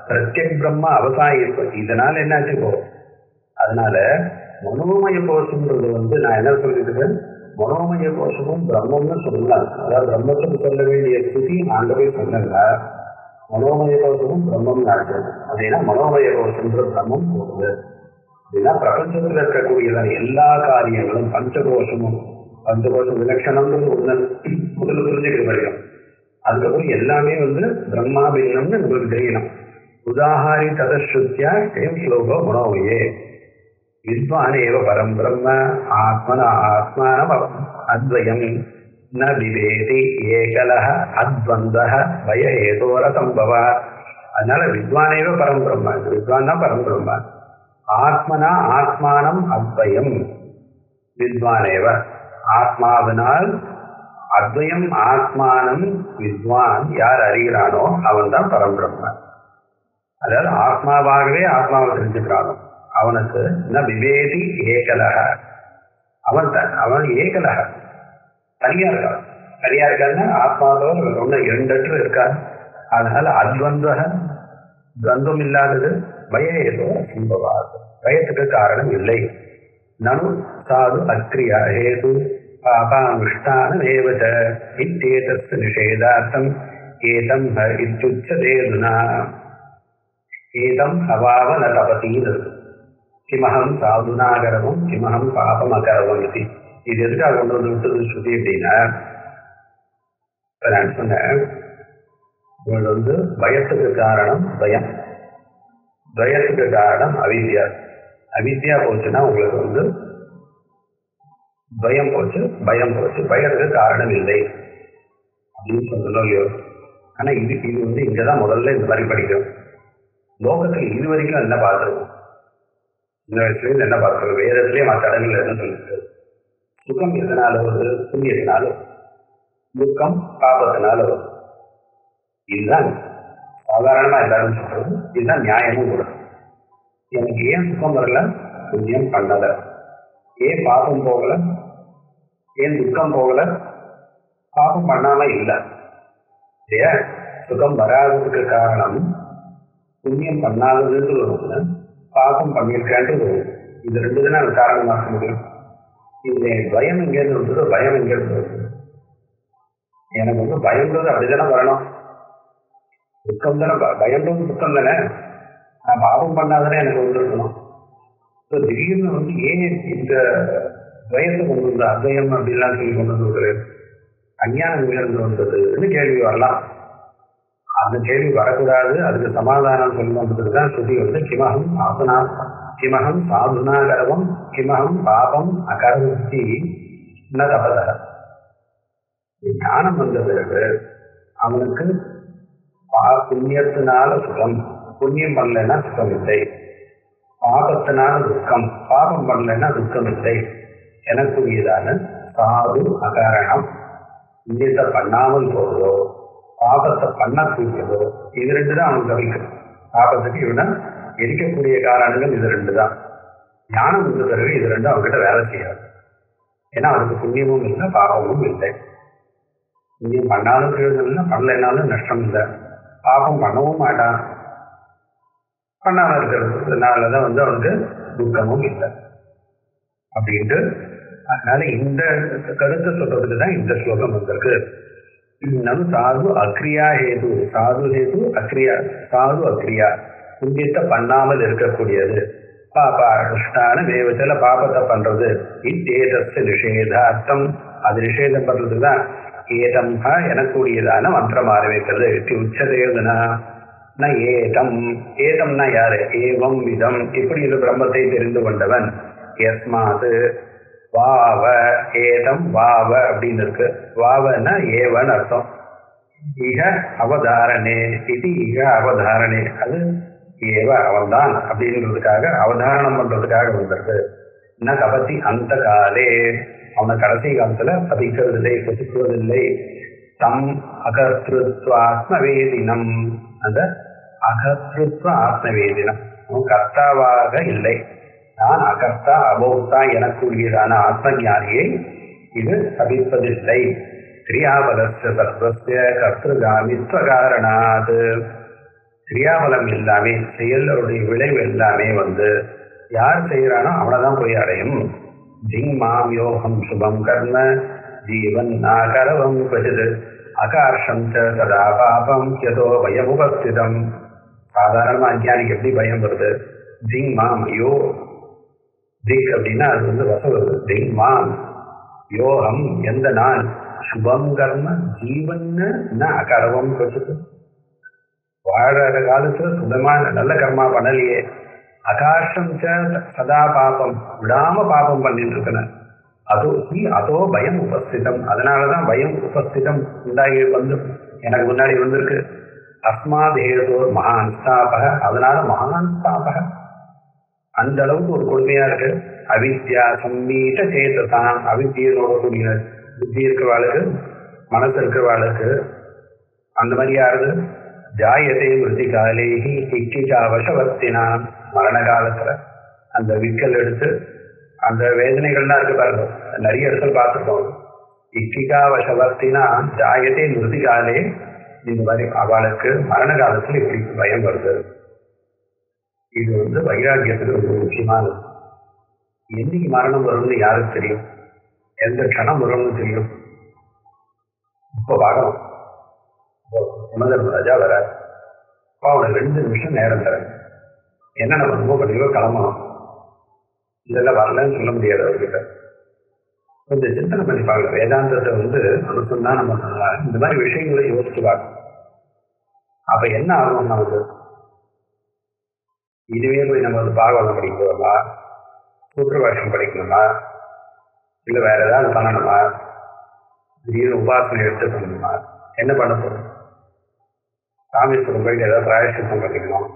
பிரத்யக் பிரம்ம அவசாயம். இதனால என்னாச்சு போகும்? அதனால மனோமய கோஷம்ன்றது நான் என்ன சொல்லிட்டு மனோமய கோஷமும் பிரம்மம்னு சொல்லலாம். அதாவது பிரம்மத்துக்கு சொல்ல வேண்டிய ஸ்திதி அங்க போய் சொன்னாங்க. மனோமய கோஷமும் பிரம்மம் ஆச்சு அப்படின்னா மனோமய கோஷம்ன்ற பிரம்மம் போகுது அப்படின்னா பிரபஞ்சத்தில் இருக்கக்கூடியதான எல்லா காரியங்களும் பஞ்சகோஷமும் பஞ்சகோஷம் விலட்சணம்ன்றது முதல்ல புரிஞ்சுக்கிட்டு வரைக்கும். அதுக்கப்புறம் எல்லாமே பிரம்மா பின்னம்னு உங்களுக்கு தெரியணும். உதாஹாரி ததஸ்ருத்தியா ஏம் ஸ்லோகோ மனோமயே வித்வானேவ பரம் பிரம்ம ஆத்மானம் அத்வயம் ந விவேதி ஏகலஹ அத்வந்தஹ பயஹேதோர சம்பவா. அதனால வித்வானேவ பரம் பிரம்ம, வித்வான் தான் பரம் பிரம்ம. ஆத்மனா ஆத்மானம் அத்வயம். வித்வானேவ ஆத்மாவினால் அத்வயம் ஆத்மானம் வித்வான் யார் அறிகிறானோ அவன் தான் பரம் பிரம்ம. அதாவது ஆத்மாவாகவே ஆத்மாவை தெரிஞ்சுக்கிறானோ அவனுக்கு ந விவேதி ஏகலஹ, அவன் ஏகலஹ தனியா இருக்கான். தனியா இருக்காருன்னா ஆத்மாவோட ஒன்று இரண்டற்று இருக்காது. அதனால அத்வந்தக துவந்தம் இல்லாதது பயேதோ சம்பவாது, பயத்துக்கு காரணம் இல்லை. நனு சாது அக்ரியா ஹேது பாபானுஷ்டானமேவ இத்தேதஸ்ய நிஷேதார்த்தம் ஏதம் ஹ இத்யுச்யதேதுனா. ஏதம் அவாவ ந தபதீன் கிமஹம் சாதுனாகரவம் கிமஹம் பாபம் அகரவம் இது. இது எதுக்காக கொண்டு விட்டது ஸ்ருதி அப்படின்னா, நான் சொன்னேன் உங்களுக்கு பயத்துக்கு காரணம் பயம், பயத்துக்கு காரணம் அவித்யா. அவித்யா போச்சுன்னா உங்களுக்கு பயம் போச்சு, பயம் போச்சு, பயத்துக்கு காரணம் இல்லை அப்படின்னு சொல்லணும் இல்லையோ. ஆனா இது இங்கதான் முதல்ல இந்த மாதிரி படிக்கும். லோகத்துக்கு இது வரைக்கும் என்ன பார்த்துருக்கோம்? இந்த வயசுல என்ன பார்த்துருக்கோம்? வேதத்திலேயே மற்ற இடங்கள்ல என்ன சொல்லிட்டு சுகம் எதனால வருது? புண்ணியத்தினால. துக்கம் பாபத்தினால வருது. இதுதான் சாதாரணமா எல்லாரும் சொல்றது. இதுதான் நியாயமும் கூட. எனக்கு ஏன் சுகம் வரல? புண்ணியம் பண்ணல. ஏன் பாபம் போகல? ஏன் துக்கம் போகல? பாபம் பண்ணாம இல்லை. ஏன் சுகம் வராததுக்கு காரணம் புண்ணியம் பண்ணாததுன்னு ஒன்று, பாபம் பண்ணியிருக்கேன்றது. இது ரெண்டு தானே அது காரணமாக முடியும். இந்த பயம் எங்கேருந்து வந்தது? பயம் எங்கேருந்து வருது? எனக்கு பயம்ன்றது அப்படித்தானே வரணும். துக்கம் தானே, பயம்ன்றது துக்கம் தானே. நான் பாபம் பண்ணாதானே எனக்கு இருக்கணும். ஸோ திடீர்னு ஏன் இந்த பயத்தை கொண்டு வந்த அபயம் அப்படின்லாம் சொல்லி கொண்டு வந்து அஞ்ஞானம் இருந்து வந்ததுன்னு கேள்வி வரலாம். அந்த கேள்வி வரக்கூடாது. அதுக்கு சமாதானம் சொல்லணுன்றதுக்கு தான் ஸ்ருதி கிமஹம் ஆசனா கிமஹம் சாதுனாகரவம் கிமஹம் பாபம் அகரவத்தி ந தபத. ஞானம் வந்த பிறகு அவனுக்கு புண்ணியத்தினால சுகம், புண்ணியம் பண்ணலைன்னா சுகம் இல்லை. பாபத்தினால துக்கம், பாபம் பண்ணலைன்னா துக்கம் இல்லை எனக்குரியதான சாது அகாரணம். புண்ணியத்தை பண்ணாமல் போவதோ பாபத்தை பண்ணக்கூடியதோ இது ரெண்டு தான் அவனுக்கு தவிக்கும். பாபத்துக்கு இவனை எரிக்கக்கூடிய காரணங்கள் இது ரெண்டு தான். ஞானம் வந்த பிறகு இது ரெண்டும் அவன்கிட்ட வேலை செய்யாது. ஏன்னா அவனுக்கு புண்ணியமும் இல்லை பாபமும் இல்லை. புண்ணியம் பண்ணாலும் பிரயோஜனம் இல்லை, பண்ணலைனாலும் நஷ்டம் இல்லை. பாபம் பண்ணவும் மாட்டான், பண்ணாம இருக்கிறதுனாலதான் அவனுக்கு துக்கமும் இல்லை அப்படின்ட்டு. அதனால இந்த கருத்தை சொல்றதுக்கு தான் இந்த ஸ்லோகம் வந்திருக்கு. நம்ம சாது அக்ரியா ஹேது, சாது ஹேது அக்ரியா, சாது அக்ரியா புண்ணியத்தை பண்ணாமல் இருக்கக்கூடியது. பாபா கிருஷ்ணான தேவத்தில பாபத்தை பண்றது இத்தேதத்து நிஷேதார்த்தம், அது நிஷேதம் பண்றதுதான் ஏதம் எனக்கூடியதான மந்திரம் ஆரம்பிக்கிறது. உச்சதேவனா ஏதம், ஏதம்னா யாரு? ஏவம் விதம், இப்படி இந்த பிரம்மத்தை தெரிந்து கொண்டவன். யஸ்மாது வாவ, ஏதம் வாவ அப்படின்னு இருக்கு. வாவன்னா ஏவன் அர்த்தம். இக அவதாரணே, இது இக அவதாரணே, அது ஏவ அவன்தான் அப்படின்றதுக்காக அவதாரணம் பண்றதுக்காக வந்திருக்கு. என்ன கபத்தி அந்த காலே, அவனை கடைசி காலத்துல பதிக்கிறதில்லை, பசிக்குவதில்லை. தம் அகர்த்திருத்வ ஆத்மவேதினம், அந்த அகர்த்திருத்வ ஆத்மவேதினம், அவன் கர்த்தாவாக இல்லை. நான் அகர்த்தா அபோக்தா எனக்குரியதான ஆத்ம ஞானியை இது சபிப்பதில்லை. கிரியாபலஸ்ய சர்வஸ்ய கர்த்திருகாமித்வ காரணாது, கிரியாபலம் எல்லாமே செயலுடைய விளைவு எல்லாமே யார் செய்யறானோ அவனைதான் போய் அடையும். ஜிங் மாம் யோகம் சுபம் கர்ம ஜீவன் நாகரவம் பஜது அகார்ஷம் சதா பாபம் யதோ பயம் உபஸ்திதம். சாதாரணமா அஞ்ஞானிக்கு எப்படி பயம் வருது? ஜிங் மாம் யோ, திக் அப்படின்னா அது வசம் வருது. திங் மாம் யோகம் எந்த நான், சுபம் கர்ம ஜீவன்னு அகரவம் பஜது, வாழற காலத்துல சுத்தமான நல்ல கர்மா பண்ணலையே. அகாஷம் சதா பாபம், விடாம பாபம் பண்ணிட்டு இருக்கன. அதோ பயம் உபஸ்திதம், அதனாலதான் பயம் உபஸ்திதம் உண்டாகி எனக்கு முன்னாடி வந்திருக்கு. அஸ்மாதேதோ மகான் ஸ்தாபக, அதனால மகான் ஸ்தாபக, அந்த அளவுக்கு ஒரு கொடுமையா இருக்கு. அவித்யா சம்மீத சேதசாம், அவித்தியோட கூடிய புத்தி இருக்கிறவாளுக்கு, மனசு இருக்கிறவாளுக்கு அந்த மாதிரி யாருது? ஜாயதே மிருதி காலேஹி இக்கிகாவசவர்த்தினா, மரண காலத்துல அந்த விக்கல் எடுத்து அந்த வேதனைகள்லாம் இருக்கு பாருங்க, நிறைய இடத்துல பார்த்துருக்கோம். இக்கிகாவசவர்த்தினா ஜாயதே மிருதி காலே, இந்த மாதிரி அவளுக்கு மரண காலத்துல இப்படி பயம் வருது. இது வைராக்கியத்துக்கு ரொம்ப முக்கியமானது. என்னைக்கு மரணம் வரும்னு யாருக்கு தெரியும்? எந்த க்ஷணம் வரும்னு தெரியும்? இப்ப பார்க்கணும். ராஜா வர அவனுக்கு 2 நிமிஷம் நேரம் தரேன், என்னென்ன ரொம்ப பண்ணிக்கோ கிளம்பணும், இதெல்லாம் வரலன்னு சொல்ல முடியாது அவர்கிட்ட. கொஞ்சம் சிந்தனை பண்ணி பார்க்கலாம். வேதாந்தத்தை சொன்னா நம்ம இந்த மாதிரி விஷயங்களை யோசிச்சு பார்க்கணும். அப்ப என்ன ஆகும் நமக்கு? இதுவே போய் நம்ம பாகவதம் படிக்கணுமா, சூத்திரபாஷ்யம் படிக்கணுமா, இல்லை வேற ஏதாவது பண்ணணுமா, திடீர்னு உபாசனை எடுத்து பண்ணணுமா, என்ன பண்ண போறோம்? ராமேஸ்வரம் போயிட்டு ஏதாவது பிராயசித்தம் பண்ணிக்கணும்.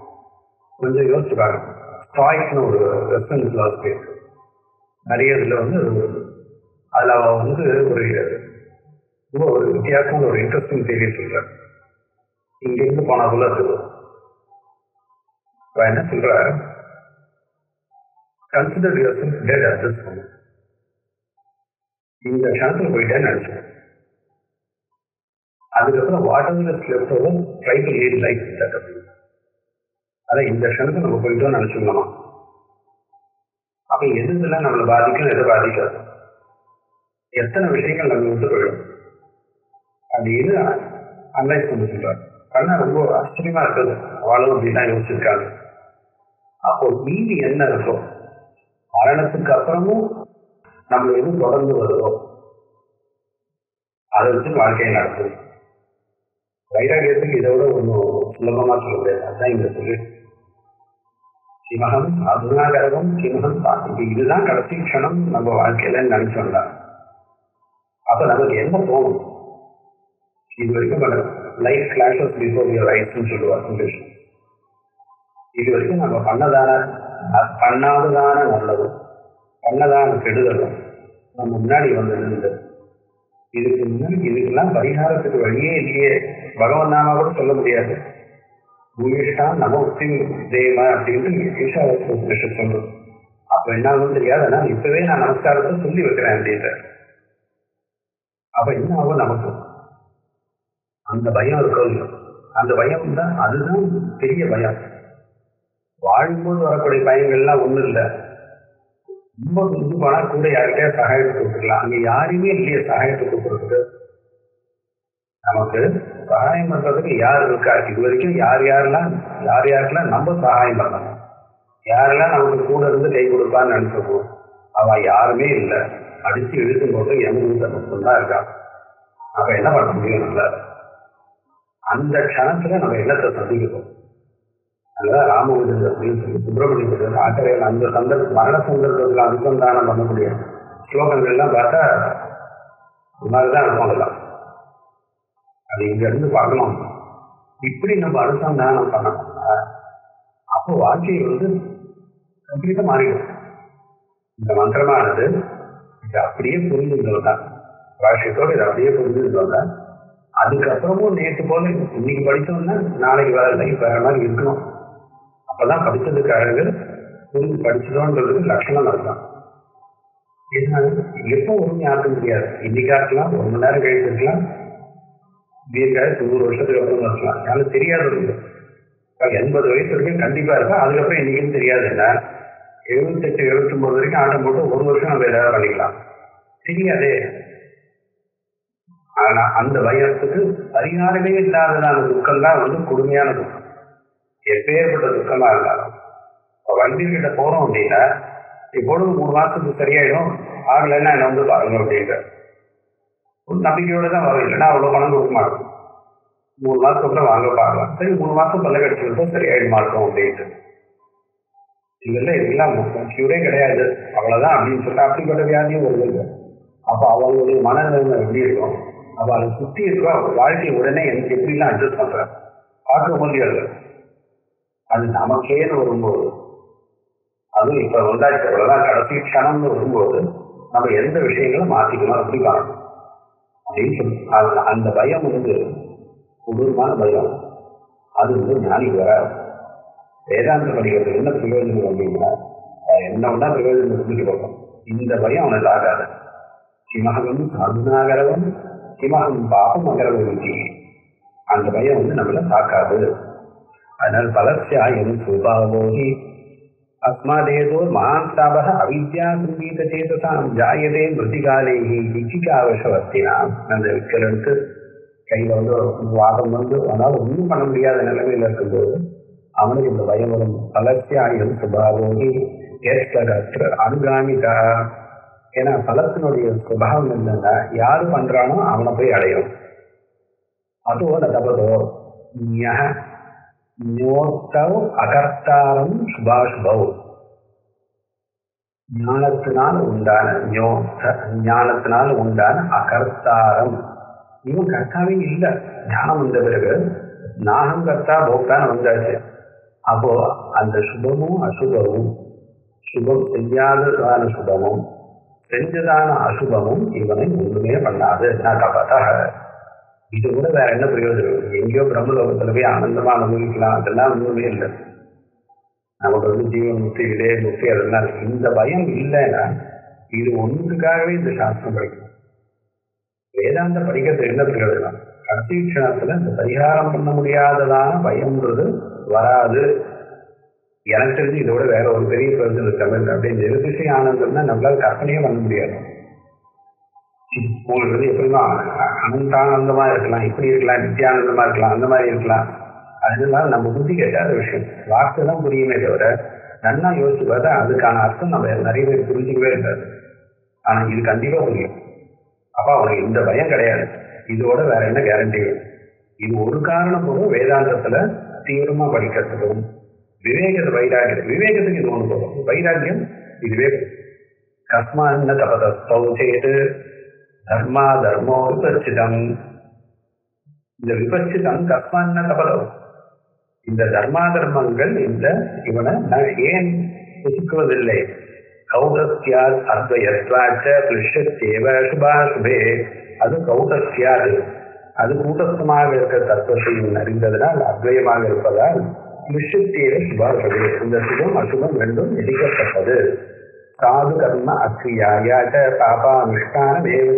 கொஞ்சம் யோசிச்சு பார்க்கணும். ஸ்டாய்க்னு ஒரு வெஸ்டர்ன் பிலாசபி இருக்கு. நிறைய இதுல அதுல ஒரு வித்தியாசம், ஒரு இன்ட்ரெஸ்டிங் தியரி சொல்ற. இங்க இருந்து போனா போல இருக்குது. என்ன சொல்ற? Consider yourself dead at this moment. இந்த க்ஷணத்துல போயிட்டேன்னு நினைச்சேன். அதுக்கப்புறம் whatever is left over try to lead life that அப்படின்னு. அதான் இந்த க்ஷணத்தை நம்ம போயிட்டோம்னு நினைச்சுக்கலாமா? அப்ப எதுலாம் நம்மளை பாதிக்கும், எதை பாதிக்காது, எத்தனை விஷயங்கள் நம்ம விட்டு போயிடும், அது எது அனலைஸ் பண்ண சொல்றாரு. ஆனா ரொம்ப ஆச்சரியமா இருக்குது. அவளும் அப்படிதான் யோசிச்சிருக்காங்க. அப்போ மீதி என்ன இருக்கும்? மரணத்துக்கு அப்புறமும் நம்ம எதுவும் தொடர்ந்து வருதோ அதை வச்சு வாழ்க்கையை நடத்தும். வைராகியத்துக்கு இதை விட ஒன்றும் சுலபமா சொல்ல முடியாது. அதுதான் இங்க சொல்லி சிமகம் அதுனாகரகம் சிமகம் சாந்தி, இதுதான் கடைசி க்ஷணம் நம்ம வாழ்க்கையில நினைச்சோம்னா அப்ப நமக்கு என்ன தோணும்? இது வரைக்கும் லைஃப் கிளாஷஸ் பிஃபோர் யுவர் ஐஸ்ன்னு சொல்லுவார் இங்கிலீஷ். இது வரைக்கும் நம்ம பண்ணாததான நல்லதும் பண்ணதான கெடுதலும் நம்ம முன்னாடி வந்து நின்று இதுக்கு முன்னாடி இதுக்கெல்லாம் பரிகாரத்துக்கு வழியே இல்லையே. பகவான் நாம கூட சொல்ல முடியாது. பூயிஷ்டா நம்ம உத்தி தேவ அப்படின்ட்டு ஈஷாவாசிய சொல்றோம். அப்ப என்ன ஆகும் தெரியாது. ஆனால் இப்பவே நான் நமஸ்காரத்தை சொல்லி வைக்கிறேன் அப்படின்ற. அப்ப என்ன ஆகும் நமக்கு அந்த பயம் இருக்கோ. அந்த பயம் தான், அதுதான் பெரிய பயம். வாழும்போது வரக்கூடிய பயங்கள்லாம் ஒண்ணும் இல்லை. ரொம்ப இது போனா கூட யார்கிட்டயே சகாயத்தை கொடுத்துக்கலாம். அங்க யாருமே இல்லையே சகாயத்தை கொடுக்கறதுக்கு. நமக்கு சகாயம் பண்றதுக்கு யார் இருக்கா? இது வரைக்கும் யாருக்கெல்லாம் நம்ம சகாயம் பண்ணணும், யாரெல்லாம் நமக்கு கூட இருந்து கை கொடுப்பான்னு நினைச்சிருக்கோம். அவ யாருமே இல்லை. அடிச்சு இழுக்கும் போது எங்களுக்கு மட்டும்தான் இருக்கா. அப்ப என்ன பண்ண முடியும்? இல்லை, அந்த க்ஷணத்துல நம்ம எண்ணத்தை சந்திக்கிறோம். அதுதான் ராமகிருஷ்ணன் அப்படின்னு சொல்லி சுப்பிரமணியம் ஆச்சரியர் அந்த மரண சந்தர்ப்பத்தில் அனுசந்தானம் பண்ணக்கூடிய ஸ்லோகங்கள்லாம் பார்த்தா இது மாதிரிதான் இருக்கும். அதெல்லாம் அது இங்க இருந்து பார்க்கணும். இப்படி நம்ம அனுசந்தானம் பண்ணணும்னா அப்போ வாழ்க்கையை வந்து கம்ப்ளீட்டா மாறிடும். இந்த மந்திரமானது இது அப்படியே புரிஞ்சுருந்தோம்னா, வாழ்க்கையோடு இது அப்படியே புரிஞ்சுருந்தோம்னா, அதுக்கப்புறமும் நேற்று போல இன்னைக்கு படித்தோம்னா நாளைக்கு வேற லைஃப் வேற மாதிரி இருக்கணும். அப்பதான் படித்ததுக்கு அழகு புரிஞ்சு படிச்சிடோன்றதுக்கு லட்சணம் அதுதான். ஏன்னா எப்போ ஒன்றும் யாருக்க முடியாது. இன்னைக்கா இருக்கலாம், 1 மணி நேரம் கழிச்சிருக்கலாம், தீர்க்காய 100 வருஷத்துக்கு அப்புறம் இருக்கலாம். யாரும் தெரியாது. 80 வயசு வரைக்கும் கண்டிப்பா இருக்கும். அதுக்கப்புறம் இன்னைக்குன்னு தெரியாது. என்ன 78 79 வரைக்கும் ஆட்டம் போட்டு 1 வருஷம் நம்ம ஏதாவது பண்ணிக்கலாம், தெரியாதே. ஆனா அந்த பயத்துக்கு பரிகாரமே இல்லாததான துக்கம் தான் வந்து கொடுமையான துக்கம். எப்பேற்பட்ட துக்கமா இருந்தாலும் வைத்தியர்கிட்ட போறோம் அப்படின்னா இப்பொழுது 3 மாசத்துக்கு சரியாயிடும், ஆகலைன்னா என்ன வந்து பாருங்க அப்படின்ற ஒரு நம்பிக்கையோட தான் வரும். இல்லைன்னா அவ்வளவு பணம் கொடுக்க மாட்டோம். 3 மாசத்துக்கு அப்புறம் வாங்க பார்க்கலாம். சரி 3 மாசம் பல்ல கடிச்சிருந்தோம், சரியாயிடுமா இருக்கும் அப்படின்ட்டு. இதெல்லாம் கியூரே கிடையாது, அவ்வளவுதான் அப்படின்னு சொல்லிட்டு அப்படிப்பட்ட வியாதியும் வருது. அப்ப அவங்களுடைய மனநிலைமை எப்படி இருக்கும்? அப்ப அதை சுத்தி இருக்கிற வாழ்க்கையை உடனே எனக்கு எப்படிலாம் அட்ஜஸ்ட் பண்றேன் பார்க்க முடியாது. அது நமக்கேன்னு வரும்போது, அதுவும் இப்ப வந்தாச்சு அவ்வளவுதான் கடைசி க்ஷணம்னு வரும்போது நம்ம எந்த விஷயங்களும் மாத்திக்கணும், அப்படி காணும் அப்படின்னு சொல்லி அந்த பயம் வந்து கொடூரமான பயம். அது வந்து நாளைக்கு வராது. வேதாந்த படிக்கிறது என்ன பிரயோஜனம் அப்படின்னா என்னன்னா பிரயோஜனம் இருந்துட்டு போகும். இந்த பயம் அவனுக்கு ஆகாது. சிமகம் சாதுனாகரவன் சிமகம் பாபம் அகரவன், அந்த பயம் வந்து நம்மள தாக்காது. அதனால் பலசியாயம் சுபாவோகி அஸ்மாதேதோ மகாந்தாபக அவித்யா சங்கீத சேதசாம் ஜாயதே மிருதிகாலேகி இச்சிகாவசவர்த்தினாம். அந்த விக்கல் எடுத்து கையில வந்து வாதம் வந்து அதனால ஒன்றும் பண்ண முடியாத நிலைமையில இருக்கும்போது அவனுக்கு இந்த பயம் வரும். பலசியாயம் சுபாவோகி அனுகாமிதா. ஏன்னா பலத்தினுடைய சுபாவம் என்னன்னா யாரு பண்றானோ அவனை போய் அடையும். அதோ தபதோ அகர்த்தாரம் சுபாசுபவ். ஞானத்தினால் உண்டான அகர்த்தாரம். இவன் கர்த்தாவே இல்லை. ஞானம் வந்த பிறகு நாகம் கர்த்தா போக்தான் வந்தாச்சு. அப்போ அந்த சுபமும் அசுபமும், சுபம் செய்யாததான சுபமும் செஞ்சதான அசுபமும் இவனை ஒன்றுமே பண்ணாது. நான் தப்பா இது கூட வேற என்ன பிரயோஜனம்? எங்கேயோ பிரம்மலோகத்துல போய் ஆனந்தமா அனுபவிக்கலாம், அதெல்லாம் ஒண்ணுமே இல்லை. நமக்கு வந்து ஜீவன் முக்தி, விதய முக்தி அதெல்லாம் இந்த பயம் இல்லைன்னா இது ஒன்றுக்காகவே இந்த சாஸ்திரம் படிக்கணும். வேதாந்த படிக்கிறது என்ன பிரயோஜனம்? கடைசி க்ஷணத்துல இந்த பரிகாரம் பண்ண முடியாததான பயம்ன்றது வராது. எனக்கு தெரிஞ்சு இதோட வேற ஒரு பெரிய பிரயோஜனம் இருக்காது. அப்படியே நிர்திசை ஆனந்தம்னா நம்மளால கற்பனையே பண்ண முடியாது. உங்களுக்கு எப்படின்னா அனந்தானந்தமா இருக்கலாம், இப்படி இருக்கலாம், நித்தியானந்தமா இருக்கலாம், அந்த மாதிரி இருக்கலாம். அதனால நம்ம புத்தி கேட்டாத விஷயம். வார்த்தை தான் புரியுமே தவிர நன்னா யோசிச்சு பார்த்தா அதுக்கான அர்த்தம் நம்ம நிறைய பேர் புரிஞ்சுக்கவே இருக்காது. ஆனா இது கண்டிப்பா புரியும். அப்ப அவனுக்கு இந்த பயம் கிடையாது. இதோட வேற என்ன கேரண்டி? இது ஒரு காரணம் போதும் வேதாந்தத்துல தீவிரமா படிக்கிறதுக்கும் விவேகத்துக்கு இது ஒன்று போகும். வைராக்கியம் இதுவே கஸ்மான தபதஸ்தௌ சேது தர்மா தர்மோ விபர்சிதம். இந்த விபச்சிதம் கஸ்மான்ன தபலம், இந்த தர்மா தர்மங்கள் இந்த இவனை ஏன் புசுக்குவதில்லை? கௌதஸ்யாத் அத்வயத்வாச்ச பிளிஷத்தேவ சுபாசுபே, அது கௌதஸ்யாது, அது கூட்டஸ்தமாக இருக்கிற தத்துவத்தையும் அறிந்ததனால் அத்வயமாக இருப்பதால் பிளிஷத்தேவ சுபாசுபே, இந்த சுகம் அசுகம் ரெண்டும் எதிர்க்கப்பட்டது. சாது கர்ம அக்ரியாயாச்ச பாபானுஷ்டானமேவ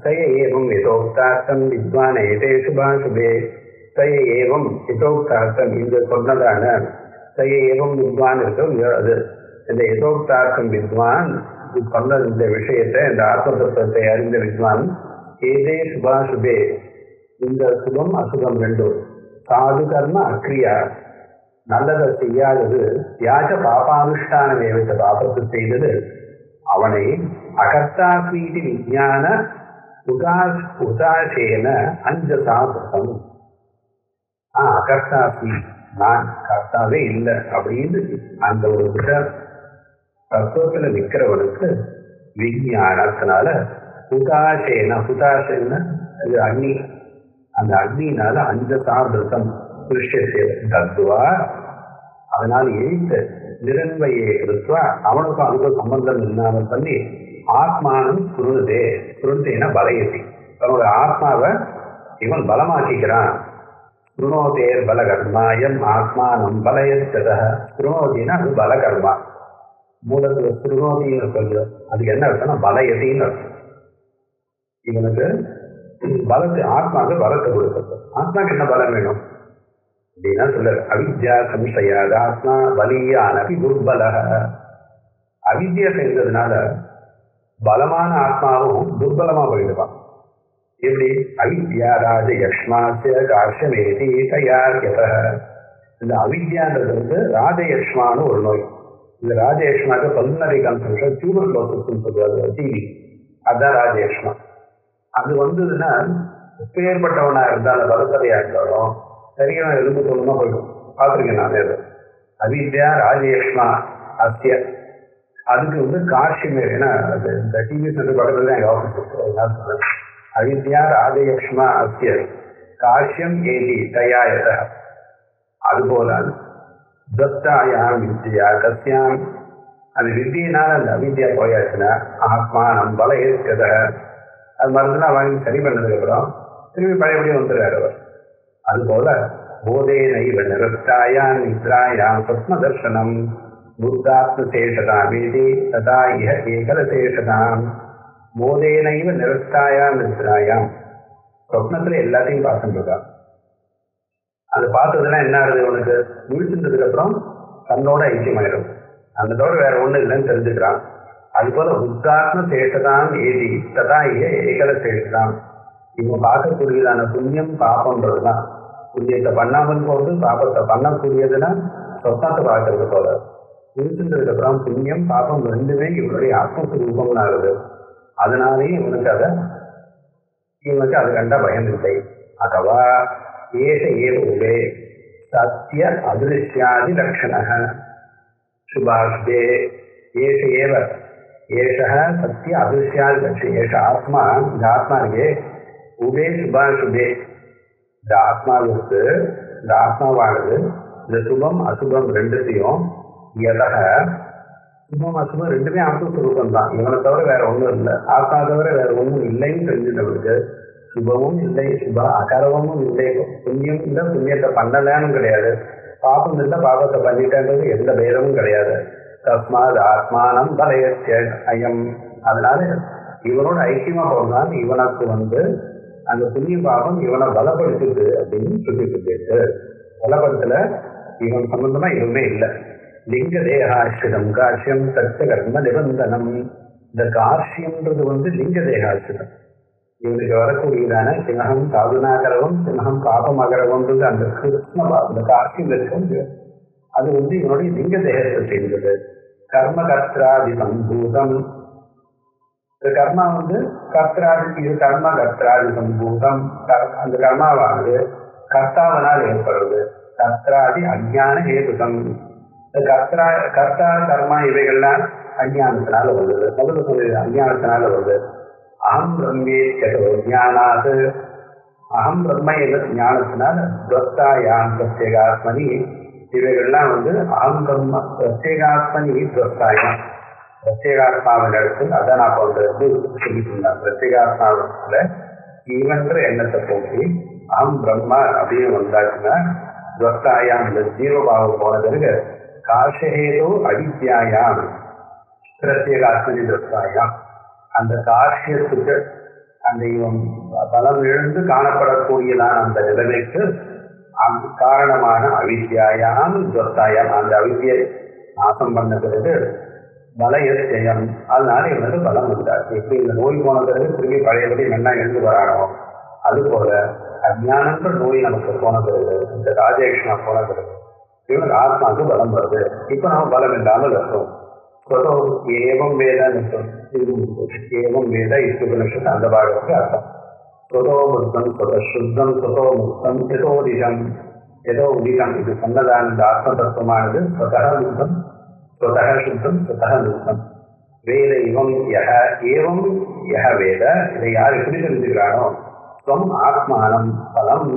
தய ஏவம் யதோக்தார்த்தம் வித்வான் ஏதே சுபாசுபே. தய ஏவம் யதோக்தார்த்தம், இந்த சொன்னதான தய ஏவம் வித்வான் இருக்க, அது இந்த யதோக்தார்த்தம் வித்வான் சொன்ன இந்த விஷயத்தை, இந்த ஆத்மதத்துவத்தை அறிந்த வித்வான் ஏதே சுபாசுபே, இந்த சுகம் அசுகம் ரெண்டும். சாது கர்ம அக்ரியா, நல்லதை செய்யாதது, தியாக பாபானுஷ்டானம் ஏவச்ச, பாபத்தை செய்தது, அவனை அகர்த்தாஸ்மீதி விஜான உதாசேன அஞ்சசாசம், அகர்த்தாஸ்மி, நான் கர்த்தாவே இல்லை அப்படின்னு அந்த ஒரு தத்துவத்துல நிற்கிறவனுக்கு விஞ்ஞானத்தினால உதாசேன, உதாசேன அது அக்னி, அந்த அக்னியினால அஞ்சசாபிரதம் திருஷ்ய தத்துவா, அதனால் எழுத்த நிரன்வையை எடுத்துவா அவனுக்கும் அதுக்கும் சம்பந்தம் இல்லாமல் பண்ணி ஆத்மானம் சுருணுதே, சுருணுதேன பலயதி, தன்னோட ஆத்மாவை இவன் பலமாக்கிக்கிறான். சுருணோதேர் பலகர்மாயம் ஆத்மானம் பலயத்தத, சுருணோதினா அது பலகர்மா, மூலத்துல சுருணோதின்னு சொல்றோம், அதுக்கு என்ன அர்த்தம்னா பலயத்தின்னு அர்த்தம். இவனுக்கு பலத்தை, ஆத்மாவுக்கு பலத்தை கொடுக்கிறது. ஆத்மாக்கு என்ன பலம் வேணும் அப்படின்னா சொல்ல, அவித்யா சம்சயாது ஆத்மா பலியானபி துர்பலக, அவித்யா செய்ததுனால பலமான ஆத்மாவும் துர்பலமா போயிடுவான். எப்படி? அவித்யா ராஜ யக்ஷ்மாசிய காஷ்யமேதி தயாரியத, இந்த அவித்யான்றது வந்து ராஜயக்ஷ்மான்னு ஒரு நோய். இந்த ராஜயக்ஷ்மாக்கு பல்நரை கான்சன்ட்ரேஷன் டியூபர் லோசஸ்ன்னு சொல்லுவாங்க, டிவி, அதுதான் ராஜயக்ஷ்மா. அது வந்ததுன்னா பேர்பட்டவனா இருந்தாலும் பலத்தரையா இருந்தாலும் சரியான எலும்பு சொல்லணுமா போயிடும். பார்த்துருக்கேன் நான் அது. அவித்யா ராஜயக்ஷ்மா அஸ்ய, அதுக்கு வந்து காஷ்யம், ஏன்னா அது இந்த டிவி சென்டர் பக்கத்துல தான் எங்கள் ஆஃபீஸ் சொல்றேன். அவித்யா ராஜயக்ஷ்மா அஸ்ய காஷ்யம் ஏதி தயாயத, அதுபோல தத்தாயாம் வித்யா கஸ்யாம், அந்த வித்தியினால அந்த அவித்யா போயாச்சுன்னா ஆத்மானம் பலயேற்கத, அது மறந்துனா வாங்கி சரி பண்ணதுக்கு அப்புறம் திரும்பி பழையபடியும் வந்துடுறாரு அவர். அதுபோல போதே நைவ நிரஸ்தாயாம் நித்ராயாம் சொப்ன தர்சனம் புத்தாத்ம சேஷதாம் வேதி ததா இஹ ஏகல சேஷதாம். போதேனைவ நிரஸ்தாயாம் நித்ராயாம், சொப்னத்துல எல்லாத்தையும் பார்த்துட்டு இருக்கான். அது பார்த்ததுன்னா என்ன ஆகுது, உனக்கு முழிச்சுட்டதுக்கு அப்புறம் தன்னோட ஐக்கியமாயிடும், அந்தோட வேற ஒண்ணு இல்லைன்னு தெரிஞ்சுக்கிறான். அதுபோல புத்தாத்ம சேஷதாம் ஏதி ததா இஹ ஏகல சேஷதாம். இவங்க பார்க்கக்கூடியதான புண்ணியம் பாப்பம்ன்றதுதான். புண்ணியத்தை பண்ணாமல் போது பாப்பத்தை பண்ணக்கூடியதுன்னா சொத்தத்தை பார்க்கறது போல. இருக்கின்றதுக்கு அப்புறம் புண்ணியம் பாப்பம் ரெண்டுமே இவனுடைய ஆத்மஸ்வரூபம் ஆகுது. அதனாலேயே இவனுக்கு அது கண்ட பயம் இல்லை. அதுவா ஏஷ ஏவே சத்திய அதிருஷ்யாதி லட்சண சுபாஷ்டே ஏஷ ஏவ ஏஷ சத்திய அதிருஷ்யாதி லட்சணம். ஏஷ ஆத்மா, இந்த ஆத்மா இருக்கே உபே சுபாசுபே, இந்த ஆத்மாவுக்கு, இந்த ஆத்மாவானது இந்த சுபம் அசுபம் ரெண்டுத்தையும் எதக, சுபம் அசுபம் ரெண்டுமே ஆத்மஸ்வரூபம் தான், இவனை தவிர வேற ஒன்றும் இல்லை, ஆத்மா தவிர வேற ஒன்றும் இல்லைன்னு தெரிஞ்சுட்டவனுக்கு சுபமும் இல்லை, சுப அகரவமும் இல்லை, புண்ணியம் இல்லை, புண்ணியத்தை பண்ணலான்னு கிடையாது, பாபம் இல்லை, பாபத்தை பண்ணிட்டேன்றது எந்த பேதமும் கிடையாது. தஸ்மாத் ஆத்மானம் பலயத்ய அயம். அதனால இவனோட ஐக்கியமா போனான், இவனுக்கு வந்து அந்த புண்ணிய பாபம் இவனை பலப்படுத்துது அப்படின்னு சொல்லிட்டு போயிட்டு, பலப்படுத்தல இவன் சம்பந்தமா எதுவுமே இல்லை. லிங்க தேகாசிரிதம் காஷ்யம் தச்ச கர்ம நிபந்தனம். இந்த காஷ்யம்ன்றது வந்து லிங்க தேகாசிரிதம். இவனுக்கு வரக்கூடியதான சினகம் சாதுனாகரவம் சினகம் பாபமகரவம்ன்றது அந்த கிருஷ்ண இந்த காஷ்யம் இருக்கு, அது வந்து இவனுடைய லிங்க தேகத்தை சேர்ந்தது. கர்ம கர்த்தாதி சம்பூதம், கர்மா வந்து கர்த்தாதி, இது கர்ம கர்த்தாதி சம்பூதம். அந்த கர்மாவானது கர்த்தாவனால் ஏற்படுறது. கர்த்தாதி அஜ்ஞான ஹேதுகம். கர்த்தா கர்மா இவைகள்லாம் அஜ்ஞானத்தினால வருது. முதல்ல சொல்றது அஜ்ஞானத்தினால வருது. அகம் பிரம்மே ஜானாது, அகம் பிரம்ம ஞானத்தினால் துவஸ்தாயாம் பிரத்யேகாத்மனி, இவைகள்லாம் அகம் பிரம்ம பிரத்யேகாத்மனி துவஸ்தாயம், பிரத்யேகாத்மாவின் இடத்தில் அதான் நான் சொல்றது சொல்லிட்டு இருந்தான். பிரத்யேகாத்மாவில இவன்ற எண்ணத்தை போக்கி அகம் பிரம்மா அப்படின்னு வந்தாச்சுன்னா துவஸ்தாயாம் இந்த ஜீவபாவம் போன பிறகு காஷேதோ அவித்யாயாம் பிரத்யேகாத்மனி துவஸ்தாயாம், அந்த காஷியத்துக்கு அந்த இவன் பலம் இழந்து காணப்படக்கூடியதான அந்த நிலைமைக்கு அந்த காரணமான அவித்யாயாம் துவஸ்தாயாம், அந்த அவித்யை நாசம் பண்ண பிறகு பலயச்சயம், அதனால இவனுக்கு பலம் உண்டாச்சு. எப்படி இந்த நோய் போன பிறகு திரும்பி பழையபடி மென்னா எழுந்து வரானோ அது போல அஜ்ஞானன்ற நோய் நமக்கு போன பிறகு, இந்த ராஜேஷ்ணா போன பிறகு இவனுக்கு ஆத்மாவுக்கு பலம் வருது. இப்ப நம்ம பலம் இல்லாமல் இருக்கோம். ஏவம் வேத ஏவம் வேத இசுபனிஷத்து அந்த பாடலுக்கு அர்த்தம். சொதோ முக்தம் சொத சுத்தம் சொதோ முக்தம் எதோதிதம் ஏதோ உதிதம், இது சொன்னதான இந்த ஆத்ம தத்துவமானது சொதக முக்தம் சொதக சுத்தம் சொதக முக்தம். வேத இவம் யக ஏவம் யக வேத, இதை யார் எப்படி தெரிஞ்சுக்கிறானோ ஸ்வம் ஆத்மானம் பலம்,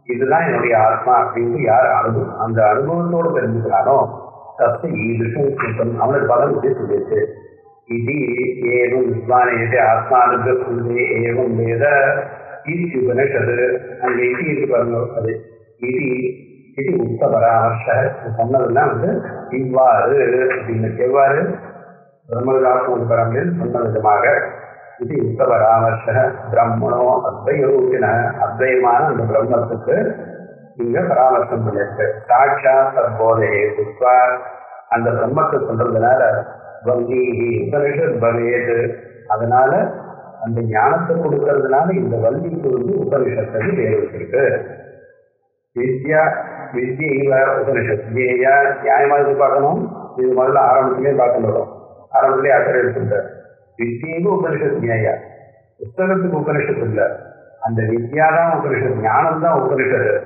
இதுதான் என்னுடைய ஆத்மா அப்படின்னு யார் அந்த அனுபவத்தோடு தெரிஞ்சுக்கிறானோ தப்பு ஈதுஷம் சுத்தம், அவனுக்கு பலம் எப்படி சொல்லிச்சு. இது ஏவம் வித்வானேது ஆத்மானுக்கு சொல்லுது ஏவம் வேத ஈஸ்வனது அங்கே இது பாருங்க. அது இது இது உத்த பராமர்ஷ சொன்னதுலாம் இவ்வாறு அப்படின்னு எவ்வாறு பிரம்மதாத்ம பரம்பில் சொன்ன விதமாக இது உத்த பராமர்ஷ பிரம்மணோ அத்வயோகின, அத்வயமான அந்த பிரம்மத்துக்கு இங்க பராமர்சம் பண்ணிருக்கு. சாட்சா தற்போதையே புஷ்பா, அந்த பிரம்மத்தை சொல்றதுனால வங்கி உபனிஷத் பவேது, அதனால அந்த ஞானத்தை கொடுக்கறதுனால இந்த வள்ளிக்கு உபனிஷத்துக்கு பேர் வச்சிருக்கு. வித்யா வித்யா உபனிஷத் வித்யா நியாயமாக பார்க்கணும். இது முதல்ல ஆரம்பத்திலே பார்க்கணும், ஆரம்பத்திலே அக்கறை எடுத்துட்டார். வித்யைக்கு உபனிஷத் நியாயா, புஸ்தகத்துக்கு உபனிஷத்து இல்லை, அந்த வித்யாதான் உபனிஷத், ஞானம் தான் உபனிஷத்து.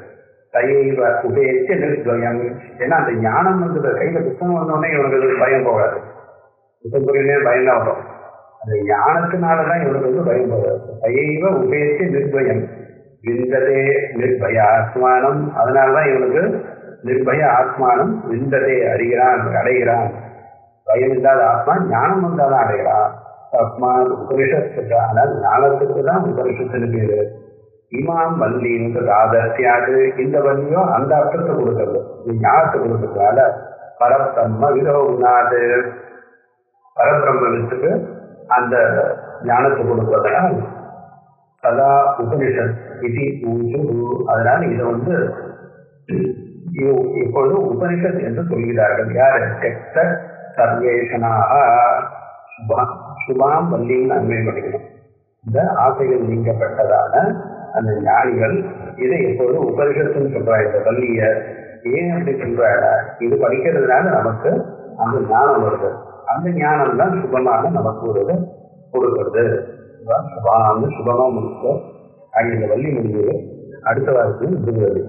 தைவ உபயோகிச்சு நிர்பயம், ஏன்னா அந்த ஞானம் கையில புத்தகம் வந்தோடனே இவனுக்கு பயம் போகாது. புத்தகத்துறையிலே பயம் தான் வரும். அந்த ஞானத்தினாலதான் இவனுக்கு பயம் போகாது. தைவ உபயோகிச்சு நிர்பயம் விந்ததே நிர்பய ஆத்மானம், அதனாலதான் இவனுக்கு நிர்பய ஆத்மானம் விந்ததே அடைகிறான். பயம் இல்லாத ஆத்மா ஞானம் வந்தாதான் அடைகிறான். ஆத்மா உபனிஷத்து, ஆனால் ஞானத்துக்கு தான் உபனிஷத்துன்னு பேரு. இமாம் வல்லின்னு ஆதர்த்தியாது, இந்த வல்லியோ அந்த அர்த்தத்தை கொடுக்கறது, இது ஞானத்தை கொடுக்கறதுனால பரபிரம்ம விரோகுனாது, பரபிரம்மத்துக்கு அந்த ஞானத்தை கொடுப்பதனால் சதா உபனிஷத் இது ஊசு, அதனால இதை இப்பொழுது உபனிஷத் என்று சொல்கிறார்கள். யார்? டெக்த சர்வேஷனாக சுபாம் வல்லின்னு அண்மை பண்ணிக்கணும். இந்த ஆசைகள் நீங்கப்பட்டதான அந்த ஞானிகள் இதை எப்போது உபனிஷத்துன்னு சொல்றாங்க. இந்த வள்ளிய ஏன் அப்படி சொல்றாங்க? இது படிக்கிறதுனால நமக்கு அந்த ஞானம் வருது. அந்த ஞானம் தான் சுபமாக நமக்கு ஒரு கொடுக்கிறது. சுபமா முடிச்சு இந்த வள்ளி முடிவு அடுத்த வாரத்தில் விடுதலை.